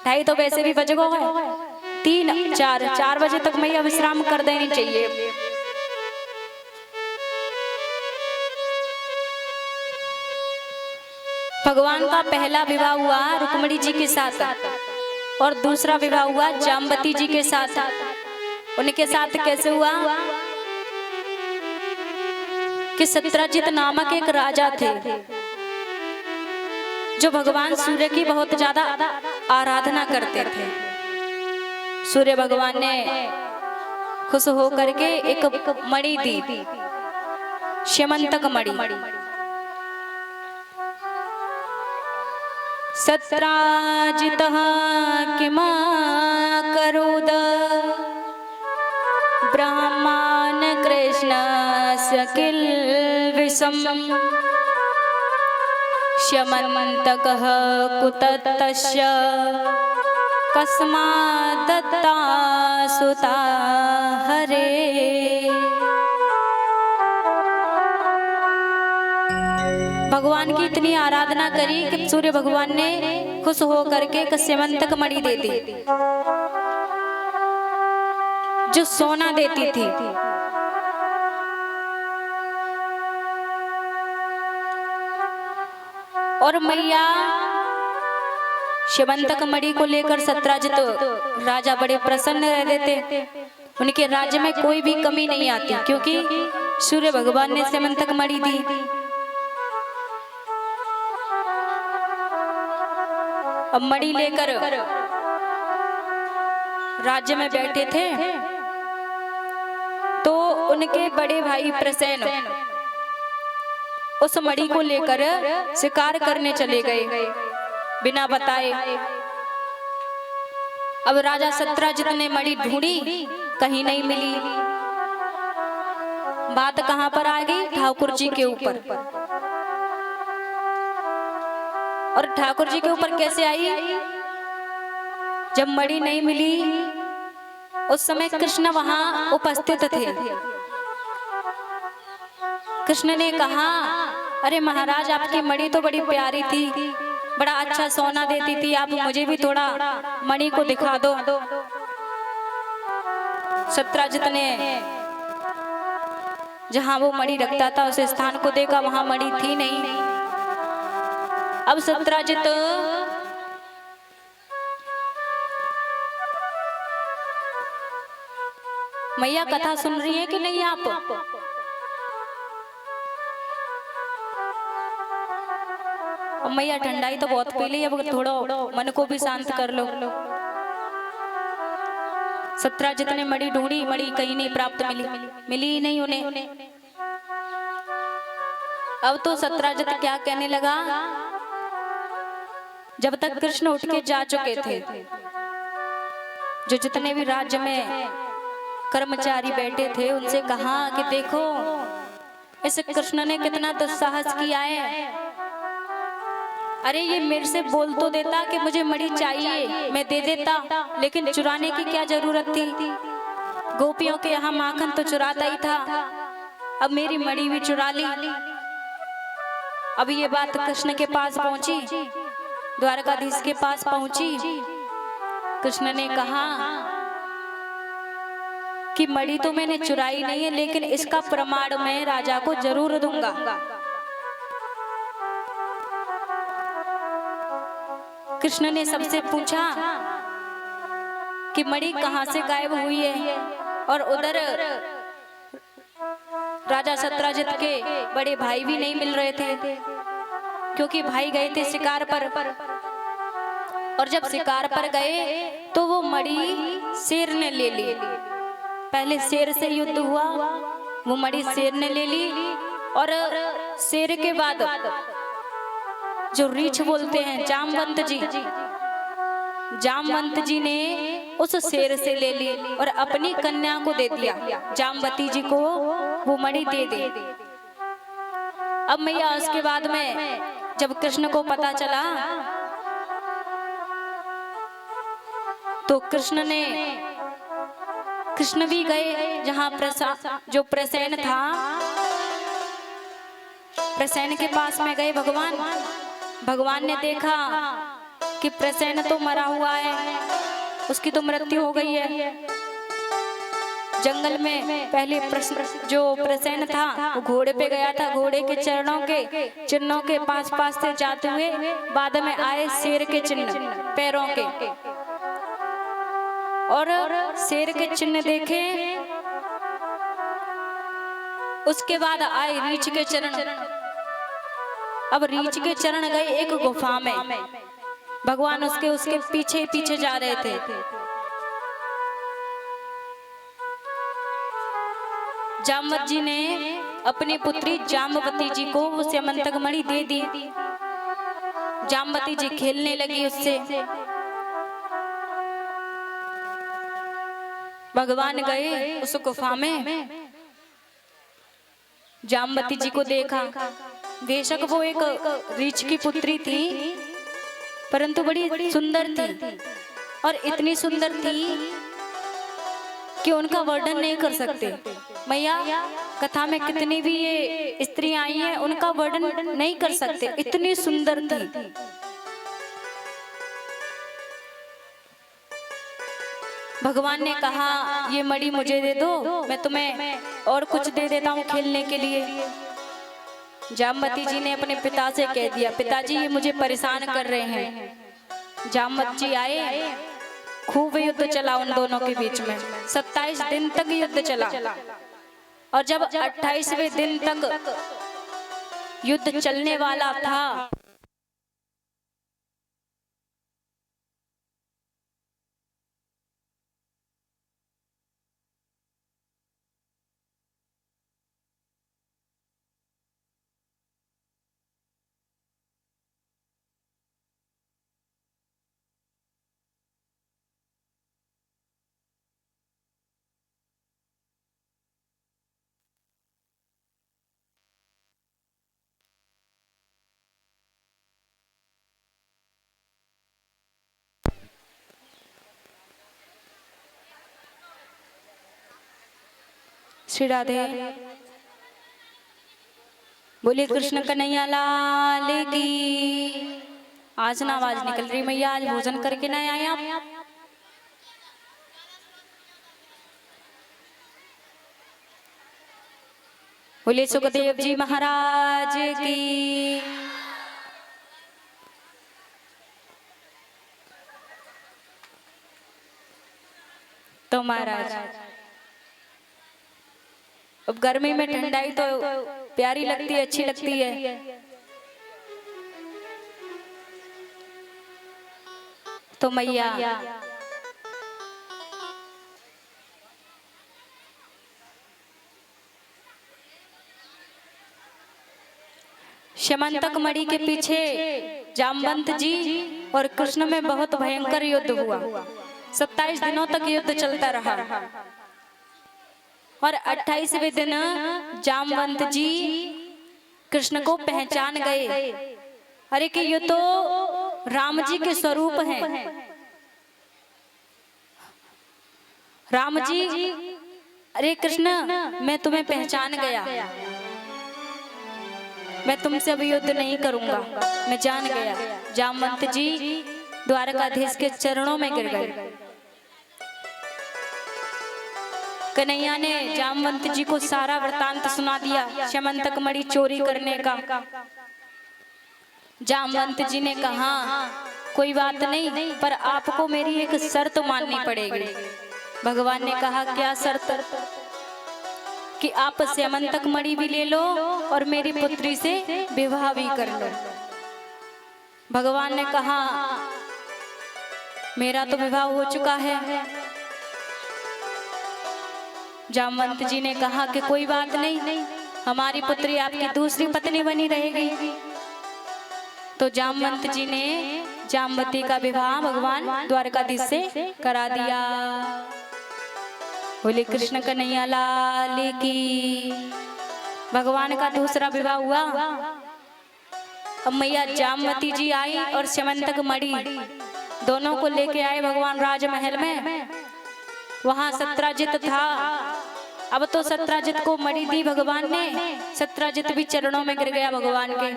2:30 तो वैसे भी बज गए, 3, 4 बजे तक मैया विश्राम कर देनी चाहिए। भगवान का पहला विवाह हुआ रुक्मिणी जी के साथ और दूसरा विवाह हुआ जाम्बती जी के साथ। उनके साथ कैसे हुआ कि सत्यजित नामक एक राजा थे जो भगवान सूर्य की बहुत ज्यादा आराधना करते थे। सूर्य भगवान ने खुश होकर के एक मणि दी, श्यमंतक मणि। सत्राजितः किमा करोद ब्रह्मान् कृष्णस्य किल विषम श्यमन्तकः कुतस्तस्य कस्मात् दत्ता सुता हरे। भगवान की इतनी आराधना करी कि सूर्य भगवान ने खुश होकर के कस्यमंतक मणि दे दी, जो सोना देती थी। और मैया श्यमंतक मणि को लेकर सत्यजित राजा बड़े प्रसन्न रहते थे। उनके राज्य में कोई भी कमी नहीं आती, क्योंकि सूर्य भगवान ने स्यमंतक मणि दी। अब मणि लेकर राज्य में बैठे थे तो उनके बड़े भाई प्रसेन उस मणि को लेकर शिकार करने चले गए बिना बताए। अब राजा सत्राजित ने मणि ढूंढी, कहीं नहीं मिली। बात कहां पर आ गई? ठाकुर जी के ऊपर। और ठाकुर जी के ऊपर कैसे आई? जब मणि नहीं मिली उस समय कृष्ण वहां उपस्थित थे। कृष्ण ने कहा, अरे महाराज, आपकी मणि तो बड़ी प्यारी थी, बड़ा अच्छा सोना देती थी, आप मुझे भी थोड़ा मणि को दिखा दो। सत्राजित ने जहां वो मणि रखता था उस स्थान को देखा, वहां मणि थी नहीं। अब सत्राजित मैया कथा सुन रही है कि नहीं आप? मैया ठंडाई तो बहुत पी ली, अब थोड़ा मन को भी शांत कर लो। सत्राजित ने मणि ढूंढी, मणि कहीं नहीं प्राप्त मिली ही नहीं उन्हें। अब तो सत्राजित क्या कहने लगा, जब तक कृष्ण उठ के जा चुके थे, जो जितने भी राज्य में कर्मचारी बैठे थे उनसे कहा कि देखो इस कृष्ण ने कितना दुस्साहस किया है। अरे ये मेरे से बोल तो देता कि मुझे मणि चाहिए, मैं दे देता, लेकिन चुराने की क्या जरूरत थी? गोपियों के यहाँ माखन तो चुराता ही था, अब मेरी मणि भी चुरा ली। अब ये बात कृष्ण के पास पहुंची, द्वारकाधीश के पास पहुंची। कृष्ण ने कहा कि मणि तो मैंने चुराई नहीं है, लेकिन इसका प्रमाण मैं राजा को जरूर दूंगा। कृष्ण ने सबसे पूछा कि मणि कहां से गायब हुई है, और उधर राजा सत्राजित के बड़े भाई भी नहीं मिल रहे थे, क्योंकि भाई गए थे शिकार पर। और जब शिकार पर गए तो वो मणि शेर ने ले ली। पहले शेर से युद्ध हुआ, वो मणि शेर ने ले ली, और शेर के बाद जो रीछ बोलते हैं जामवंत जी ने उस शेर से ले ली और अपनी कन्या को दे दिया। जामवती जी को वो मणि दे दी। अब मैया उसके बाद में जब कृष्ण को पता चला तो कृष्ण भी गए जहां जो प्रसेन था, प्रसेन के पास में गए। भगवान ने देखा कि प्रसेन तो मरा हुआ है, उसकी तो मृत्यु हो गई है। जंगल में पहले जो प्रसेन था वो घोड़े पे गया था, घोड़े के चिन्हों के पास से जाते हुए बाद में आए शेर के चिन्ह पैरों के, और शेर के चिन्ह देखे। उसके बाद आए रीछ के चरण। अब रीछ के चरण गए एक गुफा में, भगवान उसके पीछे जा रहे थे। जामवत जी ने अपनी पुत्री जाम्बवती जी को वो स्यमंतक मणि दे दी। जाम्बवती जी खेलने लगी उससे। भगवान गए उस गुफा में, जाम्बवती जी को देखा। बेशक वो एक रीछ की पुत्री थी, परंतु बड़ी सुंदर थी, और इतनी सुंदर थी कि उनका वर्णन नहीं कर सकते। मैया कथा में कितनी भी ये स्त्रियां आई हैं, उनका वर्णन नहीं कर सकते, इतनी सुंदर थी। भगवान ने कहा ये मणि मुझे दे दो, मैं तुम्हें और कुछ दे देता हूँ खेलने के लिए। जाम्बवती जी ने अपने पिता से कह दिया, पिताजी ये मुझे परेशान कर रहे हैं। जाम्बवत जी आए खूब युद्ध चला उन दोनों के बीच में। 27 दिन तक युद्ध चला और जब 28वें दिन तक युद्ध चलने वाला था श्री राधे बोले कृष्ण कन्हैया लाल की। आज ना आवाज निकल रही मैया, आज भोजन करके ना आए आप। बोले सुखदेव जी महाराज की। तो महाराज अब गर्मी में ठंडाई तो प्यारी लगती है, अच्छी लगती है। तो मैया श्यमंतक मणि के पीछे जामवंत जी और कृष्ण में बहुत भयंकर युद्ध हुआ। 27 दिनों तक युद्ध चलता रहा और 28वें दिन जामवंत जी कृष्ण को पहचान गए। अरे कि ये तो राम जी के स्वरूप हैं। राम जी, अरे कृष्ण मैं तुम्हें पहचान गया, मैं तुमसे अब युद्ध नहीं करूंगा, मैं जान गया। जामवंत जी द्वारकाधीश के चरणों में गिर गए। कन्हैया ने जामवंत जी को सारा वृतांत सुना दिया श्यमंतक मणि चोरी करने का। जामवंत जी ने कहा कोई बात नहीं, पर आपको मेरी एक शर्त माननी पड़ेगी। भगवान ने कहा क्या शर्त? कि आप श्यमंतक मणि भी ले लो और मेरी पुत्री से विवाह भी कर लो। भगवान ने कहा मेरा तो विवाह हो चुका है। जामवंत जी ने कहा कि कोई बात नहीं, हमारी पुत्री आपकी दूसरी पत्नी बनी रहेगी। तो जामवंत जी ने जामवती का विवाह भगवान द्वारकाधीश से करा दिया। बोले कृष्ण कन्हैया लाल की। भगवान का दूसरा विवाह हुआ। अब मैया जामवती जी आई और श्यमंतक मणि दोनों को लेके आए भगवान राजमहल में। वहां सत्राजित था। अब तो सत्राजित को मणि दी भगवान ने, सत्राजित भी चरणों में गिर गया भगवान के।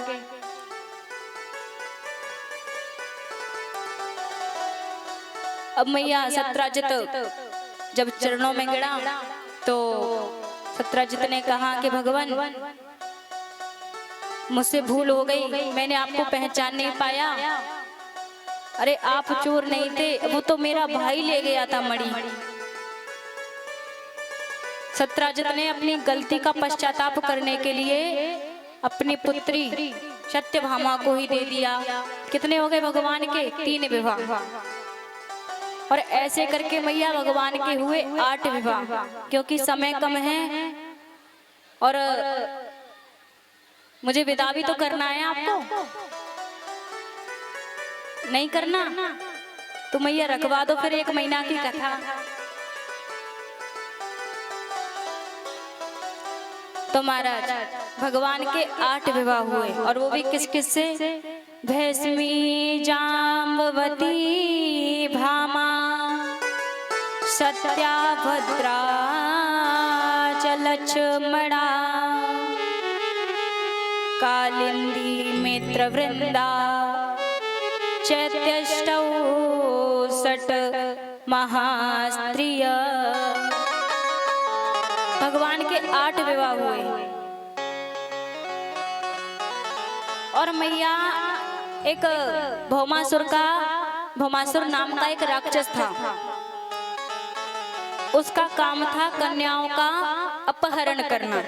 अब मैया सत्राजित जब चरणों में गिरा तो सत्राजित ने कहा कि भगवान मुझसे भूल हो गई, मैंने आपको पहचान नहीं पाया। अरे आप चोर नहीं थे, वो तो मेरा भाई ले गया था मणि। सत्राजित ने अपनी गलती का पश्चाताप करने के लिए अपनी पुत्री सत्यभामा को ही दे दिया। कितने हो गए भगवान के? 3 विवाह। और ऐसे करके मैया भगवान के हुए 8 विवाह, क्योंकि समय कम है और मुझे विदा भी तो करना है। आपको नहीं करना तो मैया रखवा दो फिर 1 महीना की कथा। तो महाराज भगवान के 8 विवाह हुए और वो भी किस किस से? भैस्मी जाम्बवती भामा सत्याभद्रा चलक्ष्मणा कालिंदी मित्रवृंदा चैत्यष्टौ षट् महास्त्रिय। भगवान के 8 विवाह हुए और मैया एक भौमासुर का भौमासुर नाम का एक राक्षस था। उसका काम था कन्याओं का अपहरण करना।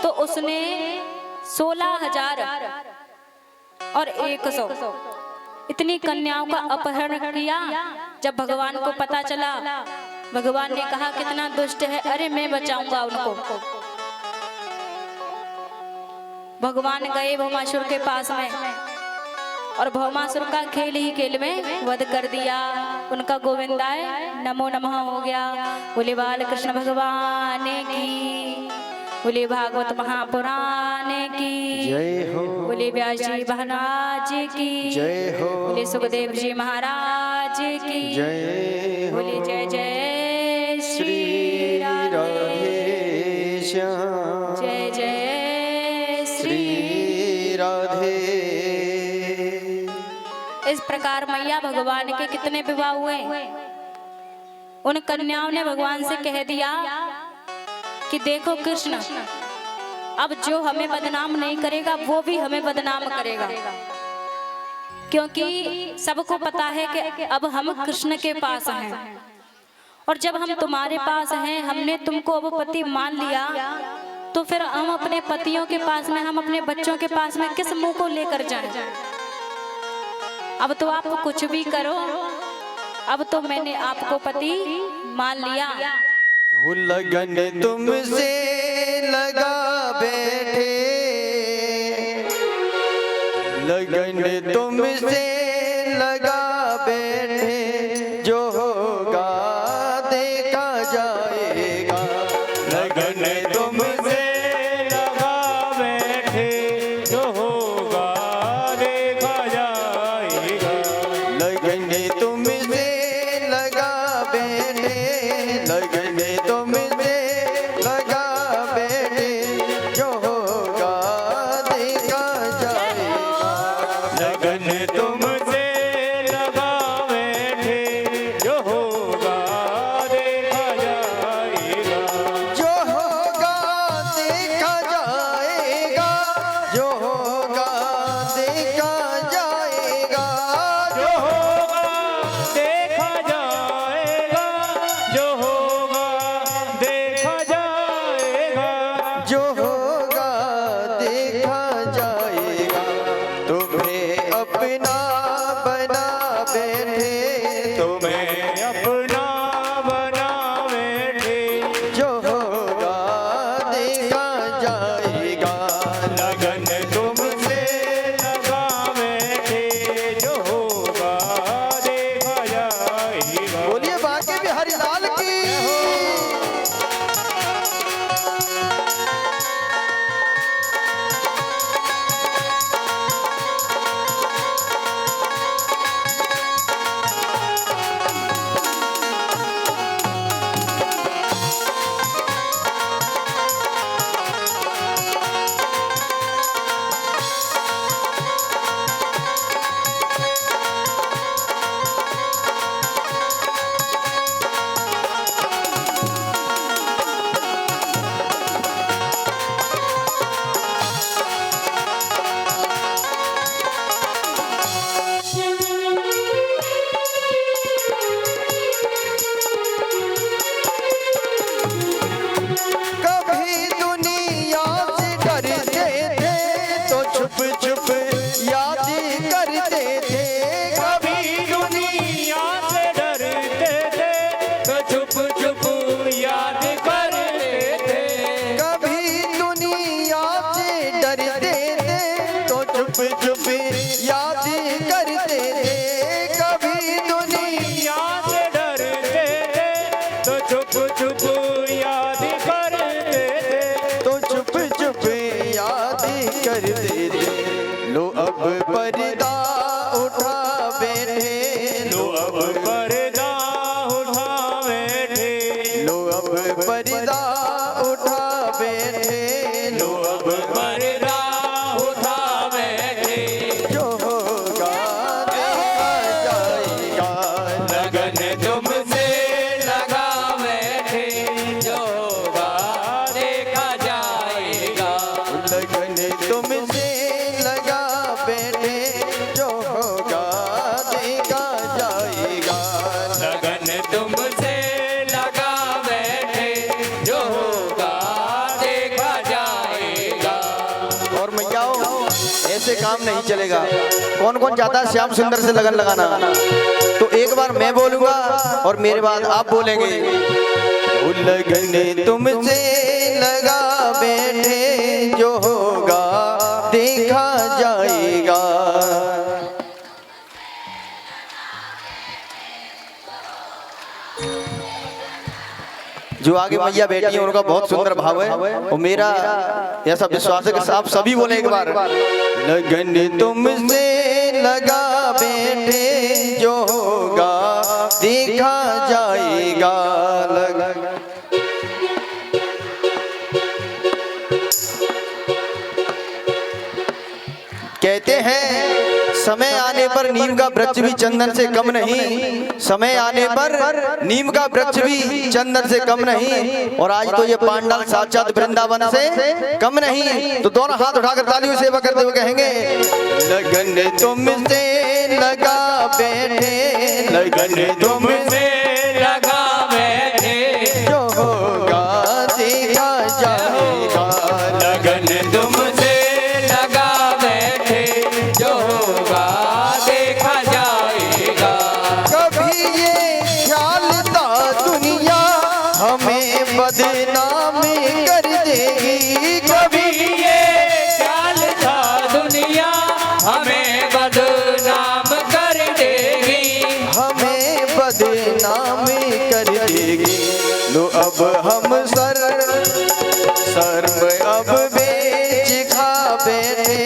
तो उसने 16,000 और 100 इतनी कन्याओं का अपहरण किया। जब भगवान को पता चला, भगवान ने कहा कितना दुष्ट है, अरे मैं बचाऊंगा उनको। भगवान गए भौमासुर के पास में और भौमासुर का खेल ही खेल में वध कर दिया। उनका गोविंदाय नमो नमः हो गया। बोले बाल कृष्ण भगवान की, बोले भागवत महापुराण की जय हो, बोले व्यास जी महाराज की जय हो, बोले सुखदेव जी महाराज की जय हो। बोले जय जय श्री श्री राधे, राधे श्याम, जय जय श्री। श्री राधे। इस प्रकार मैया भगवान के कितने विवाह हुए। उन कन्याओं ने भगवान से कह दिया कि देखो कृष्ण, अब जो हमें बदनाम नहीं करेगा वो भी हमें बदनाम करेगा, क्योंकि सबको पता है कि अब हम कृष्ण के पास हैं। और जब हम तुम्हारे पास हैं, हमने तुमको अब पति मान लिया, तो फिर हम अपने पतियों के पास में, हम अपने बच्चों के पास में किस मुंह को लेकर जाएं। अब तो आप कुछ भी करो, अब तो मैंने आपको पति मान लिया। हो लगन तुमसे लगा बैठे, लगन तुमसे लगा बैठे, जो होगा देखा जाएगा। लगन तुमसे लगा बैठे, जो होगा देखा जाएगा। लगन तुमसे लगा बैठे, लगन तुमसे लगा बैठे, जो होगा देखा जाएगा। लगन तुमसे लगा बैठे, जो होगा देखा जाएगा। जो होगा देखा जाएगा, जो होगा देखा जाएगा। जो होगा देखा जाएगा, जो होगा देखा जाएगा। जो होगा देखा जाएगा। तुम्हें अपना बना बैठे, तुम्हें अपना बना बैठे, जो होगा देखा जाएगा। लगन तुमसे लगा बैठे, जो होगा देखा जाएगा। बोलिए बाके बिहारी लाल की। कभी दुनिया से डरते थे, तो छुप छुप याद करते थे। कभी दुनिया से डरते थे, तो छुप छुप याद करते थे। कभी दुनिया से डरते थे, तो छुप छुप याद करते थे। कभी दुनिया दुनिया से डरते थे, तो छुप छुप याद करते थे। तो छुप छुप याद करते थे। लो अब पर्दा उठा बैठे, लो अब पर्दा उठा बैठे, लो अब पर्दा उठा बैठे, लो अब पर्दा उठा बैठे। जो होगा देखा जाएगा। लगन तुमसे लगा बैठे, जो होगा देखा जाएगा। लगन तुमसे लगा बैठे, ऐसे काम नहीं चलेगा। कौन कौन चाहता है श्याम सुंदर से लगन लगाना? तो एक बार मैं बोलूंगा और मेरे बाद आप बोलेंगे। लगन तुमसे लगा बैठे, जो होगा देखा जाएगा। जो आगे मैया बैठी है उनका बहुत सुंदर भाव है और मेरा ऐसा विश्वास है कि आप सभी बोले एक बार। लगन तुमसे लगा बैठे, जो होगा देखा जाएगा। कहते हैं समय आने पर नीम का वृक्ष भी चंदन से कम नहीं, समय आने पर नीम का वृक्ष भी चंदन से कम नहीं। और आज तो ये पांडाल साक्षात वृंदावन से कम नहीं। तो दोनों हाथ उठाकर तालियों सेवा करते हुए कहेंगे। लगन तुमसे लगा बैठे, लगन तुमसे लगा बैठे, जो होगा देखा जाएगा। लगन तुमसे लगा बैठे, जो होगा देखा जाएगा। कभी ये ख्याल था दुनिया हमें बदनाम कर देगी, कभी ये ख्याल था दुनिया हमें बदनाम कर देगी, हमें बदनाम कर देगी। लो अब हम शर्म अब बेच खा बैठे,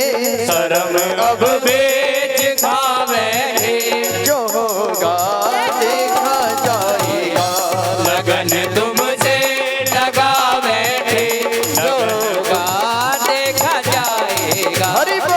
शर्म अब बेच खा बैठे, जो होगा देखा जाएगा। लगन तुमसे लगा बैठे, जो होगा देखा जाएगा। हरि बोल।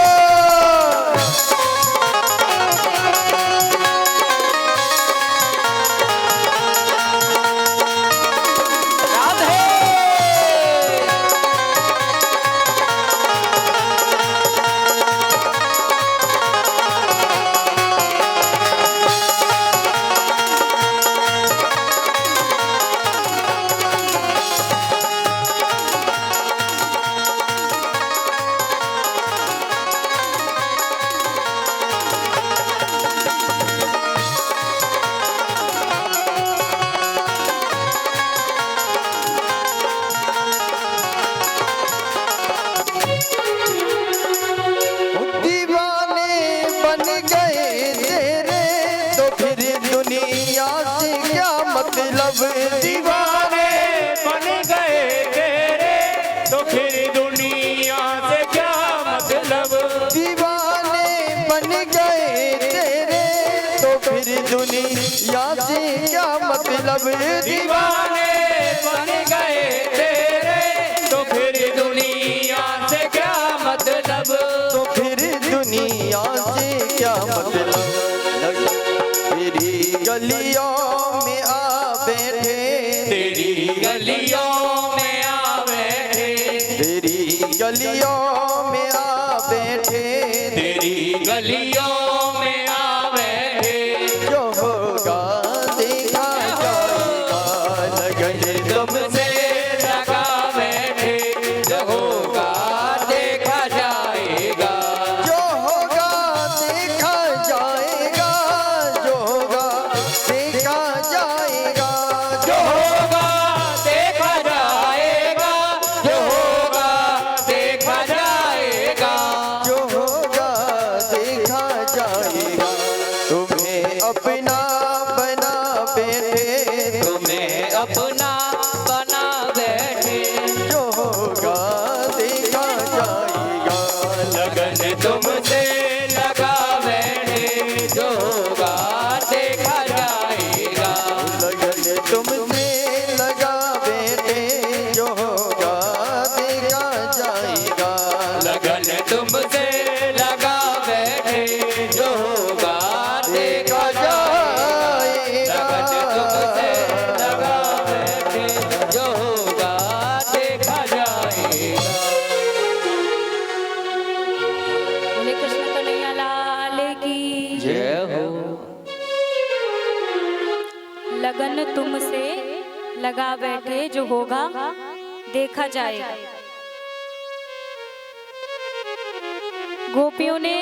दीवाने बन गए तेरे, तो फिर दुनिया से क्या मतलब? दीवाने बन गए तेरे, तो फिर दुनिया से क्या मतलब? दीवाने बन गए तेरे, तो फिर दुनिया से क्या मतलब? दीवाने बन गए तेरे, तो फिर दुनिया से क्या मतलब? तो फिर दुनिया से क्या मतलब? तेरी गलियों में आ बैठे, तेरी गलियों में आ बैठे, तेरी गलियों में आ बैठे, तेरी गलियों में आ बैठे, जो होगा देखा जाएगा। लगन तुमसे लगा बैठे, जो होगा देखा जाएगा। जो होगा देखा जाएगा, जो होगा देखा जाएगा। जो होगा देखा जाएगा, जो होगा देखा जाएगा। जो होगा देखा जाएगा। तुम्हें अपना बना बैठे, तुम्हें अपना बना बैठे, जो होगा देखा जाएगा। लगन तुमसे लगा बैठे, जो होगा देखा जाएगा। लगन तुमसे लगा बैठे, जो होगा देखा जाएगा। लगन तुमसे लगा बैठे, जो होगा देखा जाएगा। लगन तुमसे लगा बैठे, जो होगा देखा जाएगा। बोले कृष्ण कन्हैया लाल की जय हो। लगन तुमसे लगा बैठे, जो होगा देखा जाएगा। गोपियों ने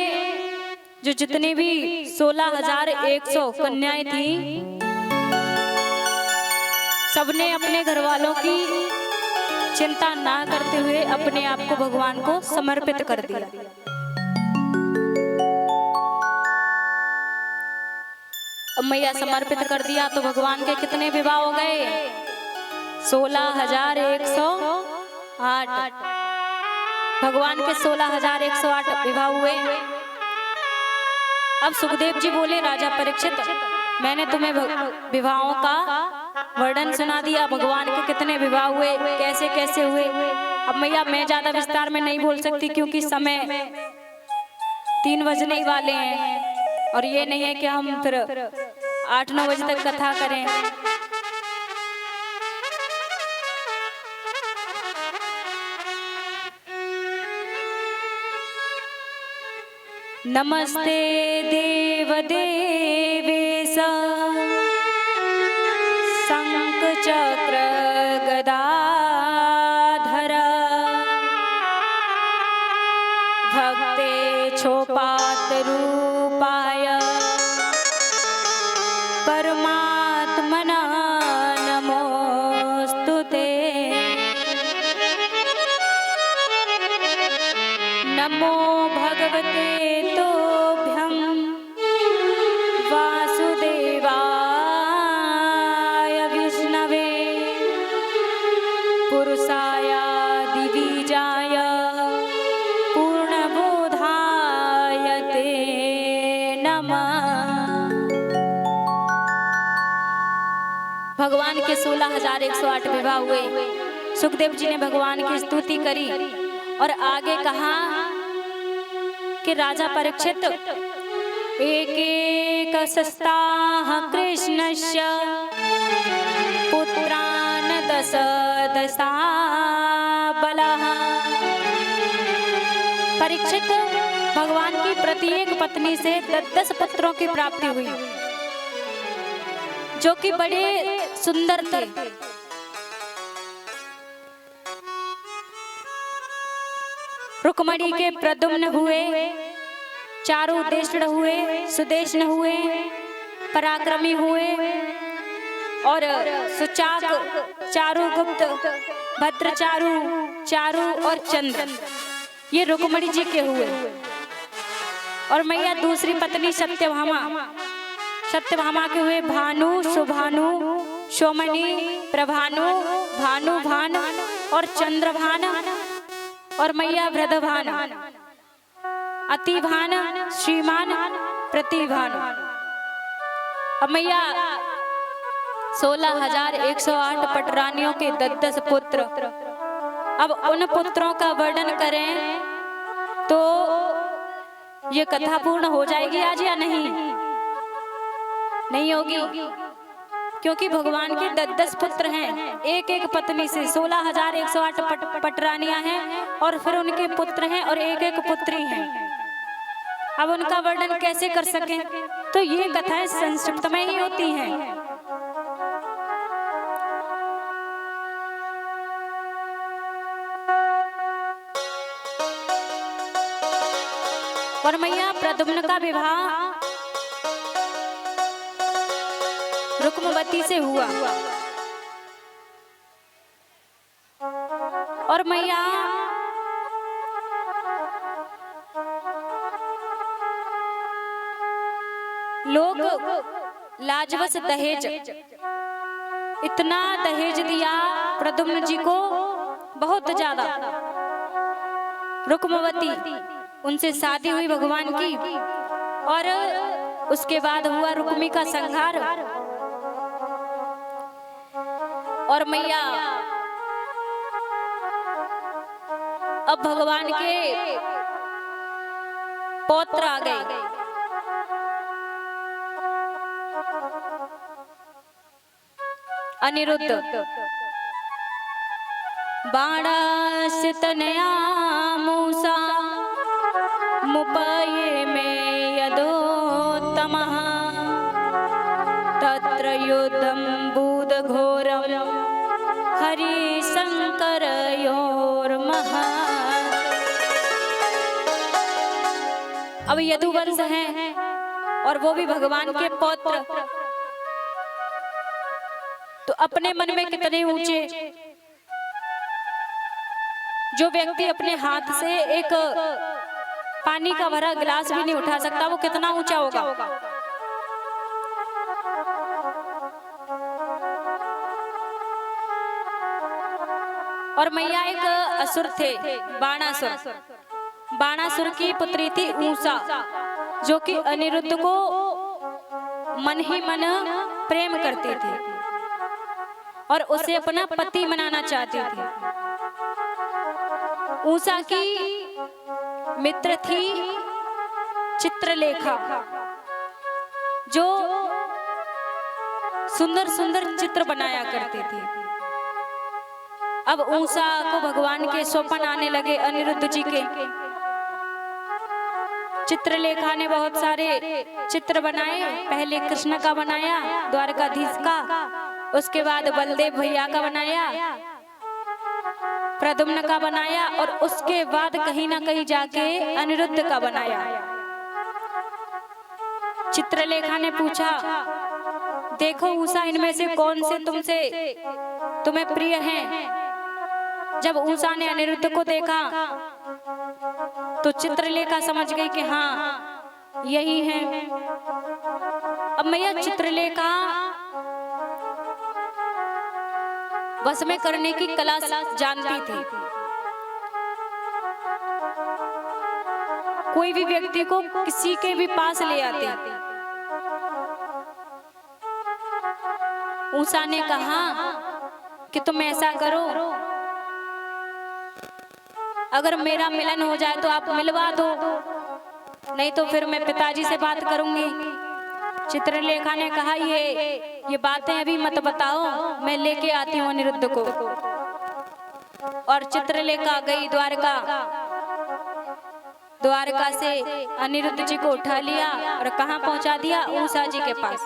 जो जितने भी 16,100 कन्याएं थी, सबने अपने घर वालों की चिंता ना करते हुए अपने आप को भगवान को समर्पित कर दिया। अब मैया समर्पित कर दिया तो भगवान के कितने विवाह हो गए? 16,108। भगवान के 16,108 विवाह हुए। अब सुखदेव जी बोले, राजा परीक्षित, मैंने तुम्हें विवाहों का वर्णन सुना दिया, भगवान के कितने विवाह हुए, कैसे कैसे हुए। अब मैया मैं ज्यादा विस्तार में नहीं बोल सकती क्योंकि समय 3 बजने ही वाले हैं और ये नहीं है कि हम फिर 8-9 बजे तक कथा करें। नमस्ते देव देवेश शंख चक्र गदाधर भक्ते क्षोपात रूपाय परमात्मना नमोस्तुते। नमो भगवते तोभ्यं वासुदेवाय विष्णवे पुरुषाय दिविजाय पूर्णबोधाय ते नमः। भगवान के 16,108 विवाह हुए। सुखदेव जी ने भगवान की स्तुति करी और आगे कहा कि राजा परीक्षित, एक सस्ताः कृष्णस्य पुत्रान् दश दशाबलः। परीक्षित, भगवान की प्रत्येक पत्नी से 10 पुत्रों की प्राप्ति हुई जो कि बड़े सुंदर थे। रुक्मणी के प्रद्युम्न हुए, चारुदेष्ण हुए, सुदेष्ण हुए, पराक्रमी हुए और सुचाक, चारुगुप्त, भद्रचारु, चारु और चंद्र, ये रुक्मणी जी के हुए। और मैया दूसरी पत्नी सत्यभामा के हुए भानु, सुभानु, सोमनी, प्रभानु, भानुभान और चंद्रभान और मैया वृद्धभान, अतिभान, श्रीमान, प्रतिभान। अब मैया 16,108 पटरानियों के 10 पुत्र। अब उन पुत्रों का वर्णन करें तो ये कथा पूर्ण हो जाएगी आज या नहीं? नहीं होगी, क्योंकि भगवान के 10 पुत्र हैं। एक एक पत्नी से 16,108 पटरानियां हैं और फिर उनके पुत्र हैं और एक एक पुत्री हैं। अब उनका वर्णन कैसे कर सकें? तो ये कथाएं संक्षिप्त में ही होती हैं। और मैया प्रद्युम्न का विवाह रुक्मवती से हुआ और मैया लोग लाजवस दहेज, इतना दहेज दिया प्रद्युम्न जी को, बहुत ज्यादा। रुक्मवती, उनसे शादी हुई भगवान की और उसके बाद हुआ रुक्मी का संहार। और मैया अब भगवान के पौत्र आ गए। अनिरुद्ध, बाणास्य तनया मूसा मुपये में यदोत्तमः तत्र युद्धं बूद घोरम हरिशंकरयोर्मः। अब यदुवंश हैं और वो भी भगवान के पौत्र, तो अपने मन में कितने ऊंचे। जो व्यक्ति अपने हाथ से एक पानी का भरा गिलास भी नहीं उठा सकता, वो कितना ऊंचा होगा। और मैया एक असुर थे, बाणासुर। बाणासुर की पुत्री थी ऊषा, जो कि अनिरुद्ध को मन ही मन प्रेम करती थी और उसे अपना पति बनाना चाहती थी। ऊषा की मित्र थी चित्रलेखा, जो सुंदर सुंदर चित्र बनाया करती थी। अब ऊषा को भगवान के स्वप्न आने लगे अनिरुद्ध जी के। चित्रलेखा ने बहुत सारे चित्र बनाए। पहले कृष्ण का बनाया, द्वारकाधीश का, उसके बाद बलदेव भैया का बनाया, प्रद्युम्न का बनाया और उसके बाद कहीं ना कहीं जाके अनिरुद्ध का बनाया। चित्रलेखा ने पूछा, देखो ऊषा, इनमें से कौन से तुम्हें प्रिय हैं? जब ऊषा ने अनिरुद्ध को देखा तो चित्रलेखा समझ गई कि हाँ यही है। अब मैया चित्रलेखा बस में करने की कला जानती थी। कोई भी व्यक्ति को किसी के भी पास ले आती। ऊषा ने कहा कि तुम ऐसा करो, अगर मेरा मिलन हो जाए तो आप मिलवा दो, नहीं तो फिर मैं पिताजी से बात करूंगी। चित्रलेखा ने कहा, ये बातें अभी मत बताओ, मैं लेके आती हूँ अनिरुद्ध को। और चित्रलेखा गई द्वारका। द्वारका से अनिरुद्ध जी को उठा लिया और कहाँ पहुंचा दिया? ऊषा जी के पास,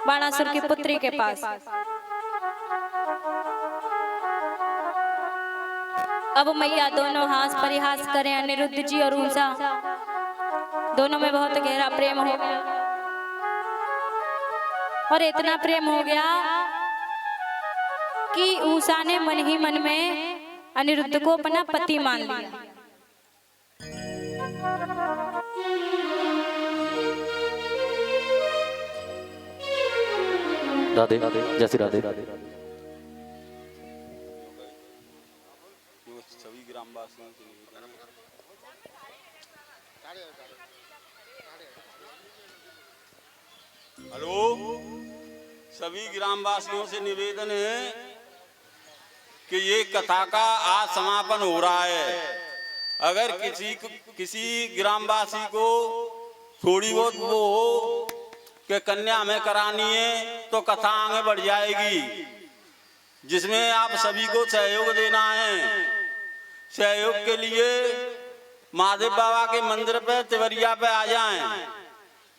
बाणासुर की पुत्री के पास। अब मैया दोनों हास परिहास करें, अनिरुद्ध जी और ऊषा दोनों में बहुत गहरा प्रेम हो गया। और इतना प्रेम हो गया कि ऊषा ने मन ही मन में अनिरुद्ध को अपना पति मान लिया। राधे जय श्री राधे। सभी ग्रामवासियों से हेलो, सभी ग्रामवासियों से निवेदन है कि ये कथा का आज समापन हो रहा है। अगर किसी ग्रामवासी को थोड़ी बहुत वो हो कि कन्या हमें करानी है तो कथा आगे बढ़ जाएगी, जिसमें आप सभी को सहयोग देना है। सहयोग के लिए महादेव बाबा के मंदिर पे तिवरिया पे आ जाएं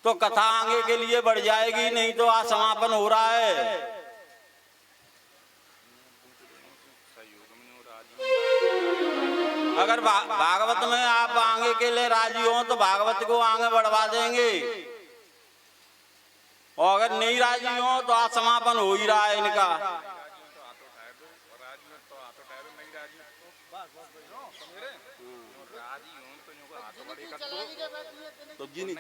तो कथा आगे के लिए बढ़ जाएगी, नहीं तो आज समापन हो रहा है। अगर भागवत में आप आगे के लिए राजी हो तो भागवत को आगे बढ़वा देंगे, और अगर नहीं राजी हो तो आज समापन हो ही रहा है इनका। तो जिन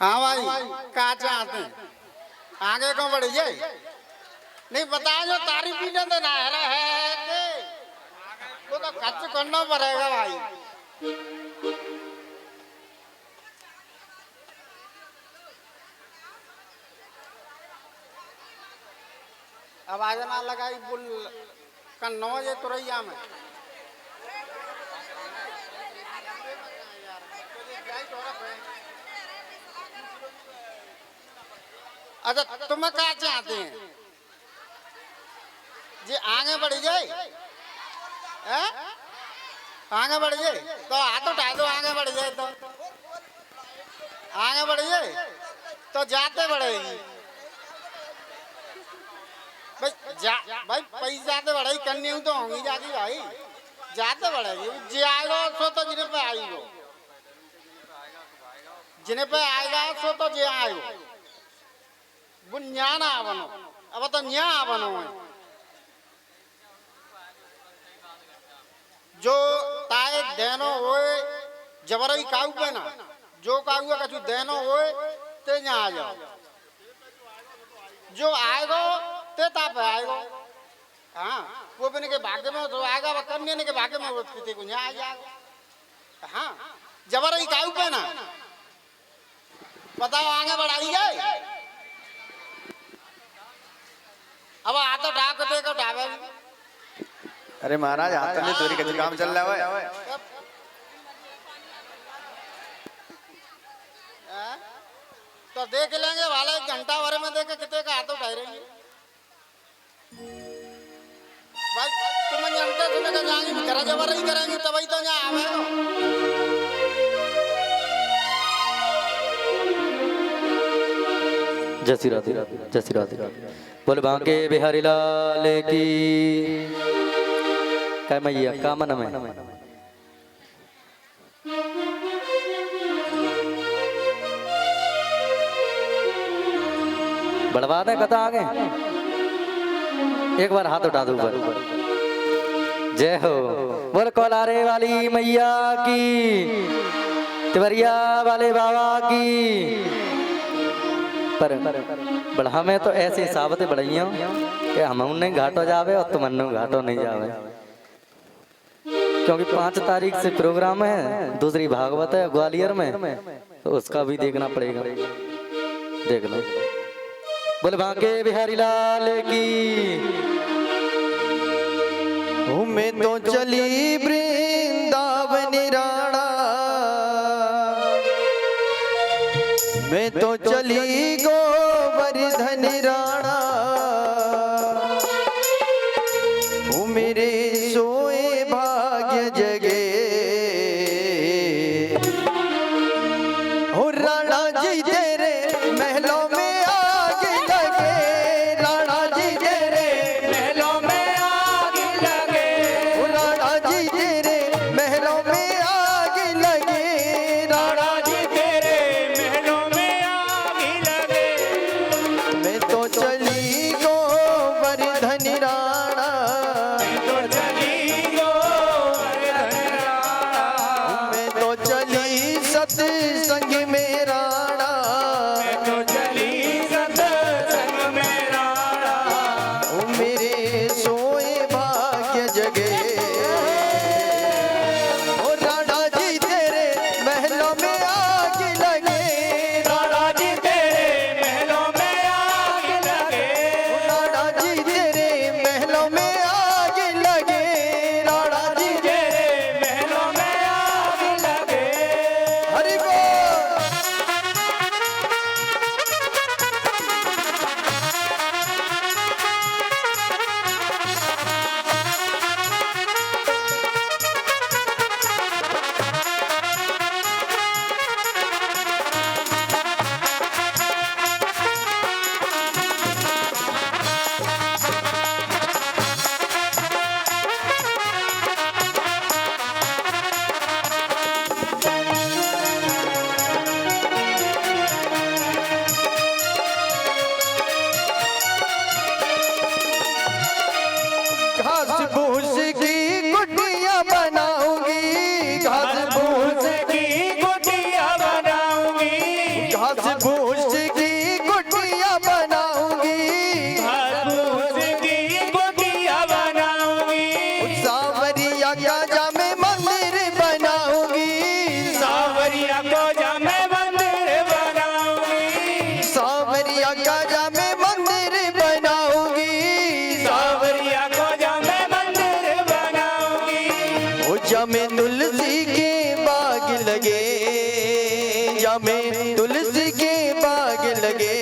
हाँ भाई, कहा चाहते हैं आगे को बढ़ जाए? नहीं बताओ, जो तारीफ भी ना देना है वो तो खर्च करना पड़ेगा भाई। आवाज ना लगाई बुल कन्नो ये तुरैया में। अच्छा, तुम्हें क्या चाहते हैं जी? आगे बढ़ जाए, आगे बढ़ जाए तो हाथ उठा दो। आगे बढ़ जाए तो आगे बढ़ जाए तो जाते बढ़ेगी, भाई पैसा तो बड़ा ही करनी हूँ तो होंगी जाके भाई जाते बढ़ेगी जे आएगा सो तो जिन्हें पे आएगा जिन्हें पे आएगा सो तो जे आएगा वो न्या ना बनो अब तो न्या बनो जो ताए देनो होए जबरई काऊ पे ना जो काऊ का जो देनो होए ते न्या आ जाओ जो आएगा ते ताप आएगा हाँ वो भी के भाग्य में तो आएगा वह कन्या ने के भाग्य में वो किसी को न्याय आ जाएगा हाँ जबरई काऊ पे ना बताओ आगे बढ़ाई जाए अब आता डाक ते को डावे अरे महाराज हाथ में चोरी का काम चल रहा है तो देख लेंगे वाले एक घंटा भर में देखे कितने का हाथ उठाए रहेंगे भाई तुम जानते सुने का जाएंगे घर जबर ही करेंगे तभी तो यहाँ आवे जय श्री राधे जय श्री राधे बोले बांके बिहारी लाल की काय मैया का मन में बढ़वा दे कथा आगे एक बार हाथ उठा दो ऊपर जय हो बोल कोलारे वाली मैया की तिवरिया वाले बाबा की पर बढ़ा में तो ऐसी साबतें बढ़ाइयों कि हम उन्हें घाटो जावे और तुम अन्नों घाटो नहीं जावे क्योंकि 5 तारीख से प्रोग्राम है दूसरी भागवत है ग्वालियर में तो उसका भी देखना पड़ेगा देख लो बोले बांके बिहारी लाल की मैं तो चली वृंदावन राणा मैं तो चली गोवर्धन राणा वो मेरे सोए भाग्य जगे हो राणा जी तेरे महलों में आग लगे राणा जी तेरे महलों में आग लगे हो राणा जी तेरे महलों में आग लगे राणा जी तेरे महलों में आग लगे मैं तो चली गोवर्धन राणा मैं तो चली गोवर्धन राणा मैं तो चली सत्संग में राणा मैं तो चली सत्संग में राणा ओ मेरे सोए भाग्य जगे ओ राणा जी तेरे महलों में आग लगे राणा जी तेरे महलों में आग लगे ओ राणा जी तेरे महलों में आग लगे राणा जी तेरे महलों में आग लगे हरि बोल घास फूस की गुटिया बनाऊंगी घास फूस की गुटिया बनाऊंगी घास फूस की गुटिया बनाऊंगी घास फूस की गुटिया बनाऊंगी सावरिया का जामे मंदिर बनाऊंगी सावरिया को जामे मंदिर बनाऊंगी सावरिया का जामे मंदिर बनाऊंगी सावरिया को जामे मंदिर बनाऊंगी ओ जामे तुलसी के बाग लगे जामे तुलसी के बाग लगे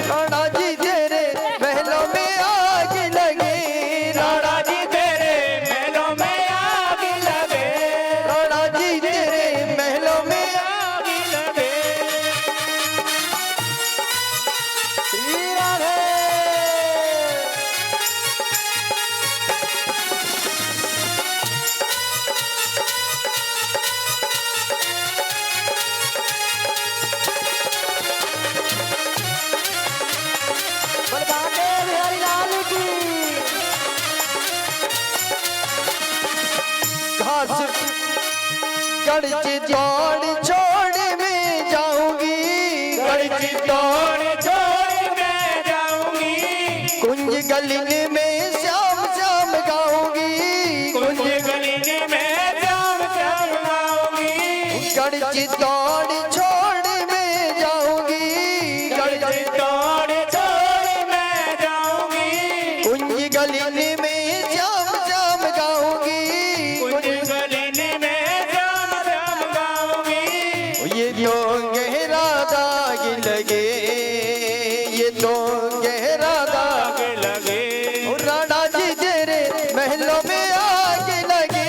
राणा जी तेरे महलों में आग लगे राणा जी तेरे महलों में आग लगे राणा जी तेरे महलों में आग लगे श्री राधे गढ़ची दौड़ छोड़ मैं जाऊंगी, गढ़ची दौड़ छोड़ मैं जाऊंगी, कुंज गलिन में श्याम श्याम गाऊंगी, कुंज गलिन में श्याम श्याम गाऊंगी, गढ़ची दौड़ छोड़ मैं जाऊंगी, गढ़ची दौड़ छोड़ मैं जाऊंगी, कुंज गलिन में श्याम श्याम गाऊंगी, कुंज गलिन में श्याम श्याम गाऊंगी। ये तो गहरा दाग लगे, ये तो गहरा दाग आग लगे, राणा जी तेरे महलों में आग लगे,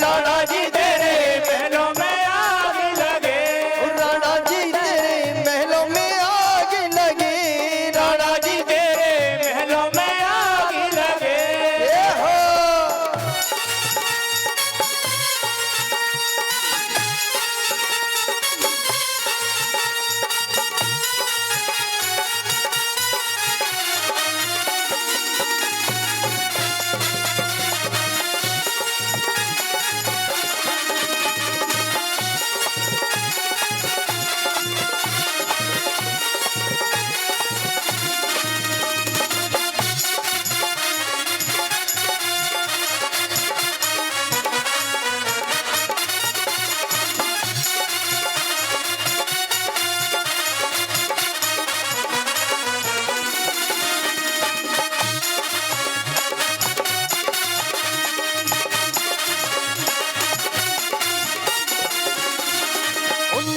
राणा जी तेरे महलों में आग लगे, राणा जी तेरे महलों में आग लगे, राणा जी तेरे महलों में आग लगे। ए हो।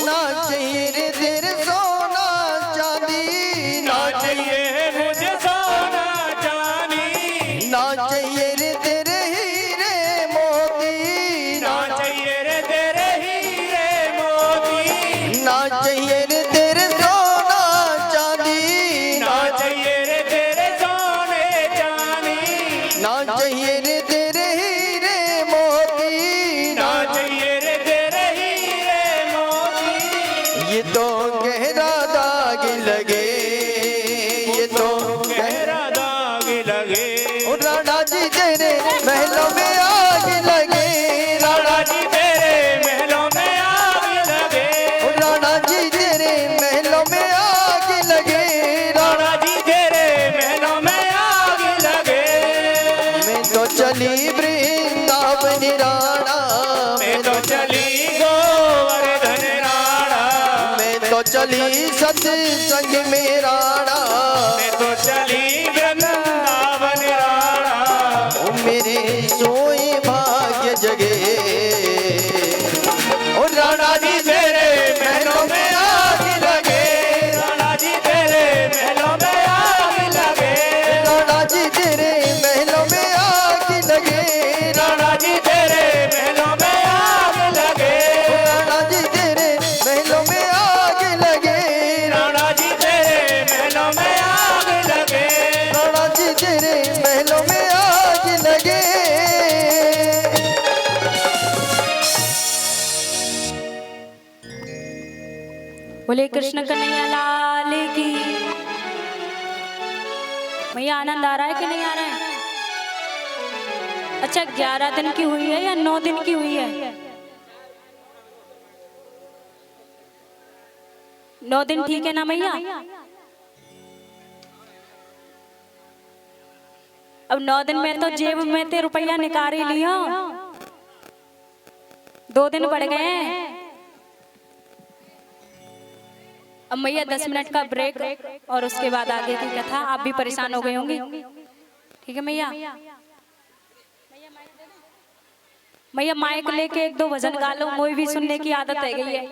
ना चाहिए रे तेरे सोना चांदी, ना चाहिए मुझे सोना चांदी, ना चाहिए रे तेरे हीरे मोती, ना चाहिए रे तेरे हीरे मोती, ना चाहिए रे तेरे सोना चांदी, ना चाहिए रे तेरे सोने चांदी, ना चाहिए रे तेरे हीरे मोती, ना चाहिए रे तेरे हीरे मोती। ये तो गहरा दाग लगे, ये तो गहरा दाग लगे, राणा जी तेरे महलों में आग लगे, राणा जी तेरे महलों में आग लगे, राणा जी तेरे महलों में आग लगे, राणा जी तेरे महलों में आग लगे। मैं तो चली वृंदावन राणा, मैं तो चली गोवर्धन राणा, मैं तो चली सत्संग में राणा, मैं तो चली वृंदावन राणा, ओ मेरे सोए भाग्य जगे, और राणा जी तेरे महलों में आग लगे, राणा जी तेरे महलों में आग लगे, राणा जी तेरे महलों में आग लगे, राणा जी तेरे महलों में आग लगे, राणा जी तेरे महलों में आग लगे, राणा जी तेरे महलों में आग लगे, राणा जी तेरे महलों में आग लगे। बोले कृष्ण कन्हैया लाल की। भैया आनंद आ रहा है कि नहीं आ रहा है? अच्छा 11 दिन की हुई है या 9 दिन की हुई है? 9 दिन ठीक है ना भैया? अब 9 दिन में तो जेब में ते रुपया निकाल ही लियो, 2 दिन बढ़ गए हैं। अब मैया 10 मिनट का ब्रेक और उसके बाद आगे की कथा। आप भी परेशान हो गए होंगे, ठीक है मैया? मैया माइक लेके 1-2 भजन गा लो, मुझे भी सुनने की आदत है गई है।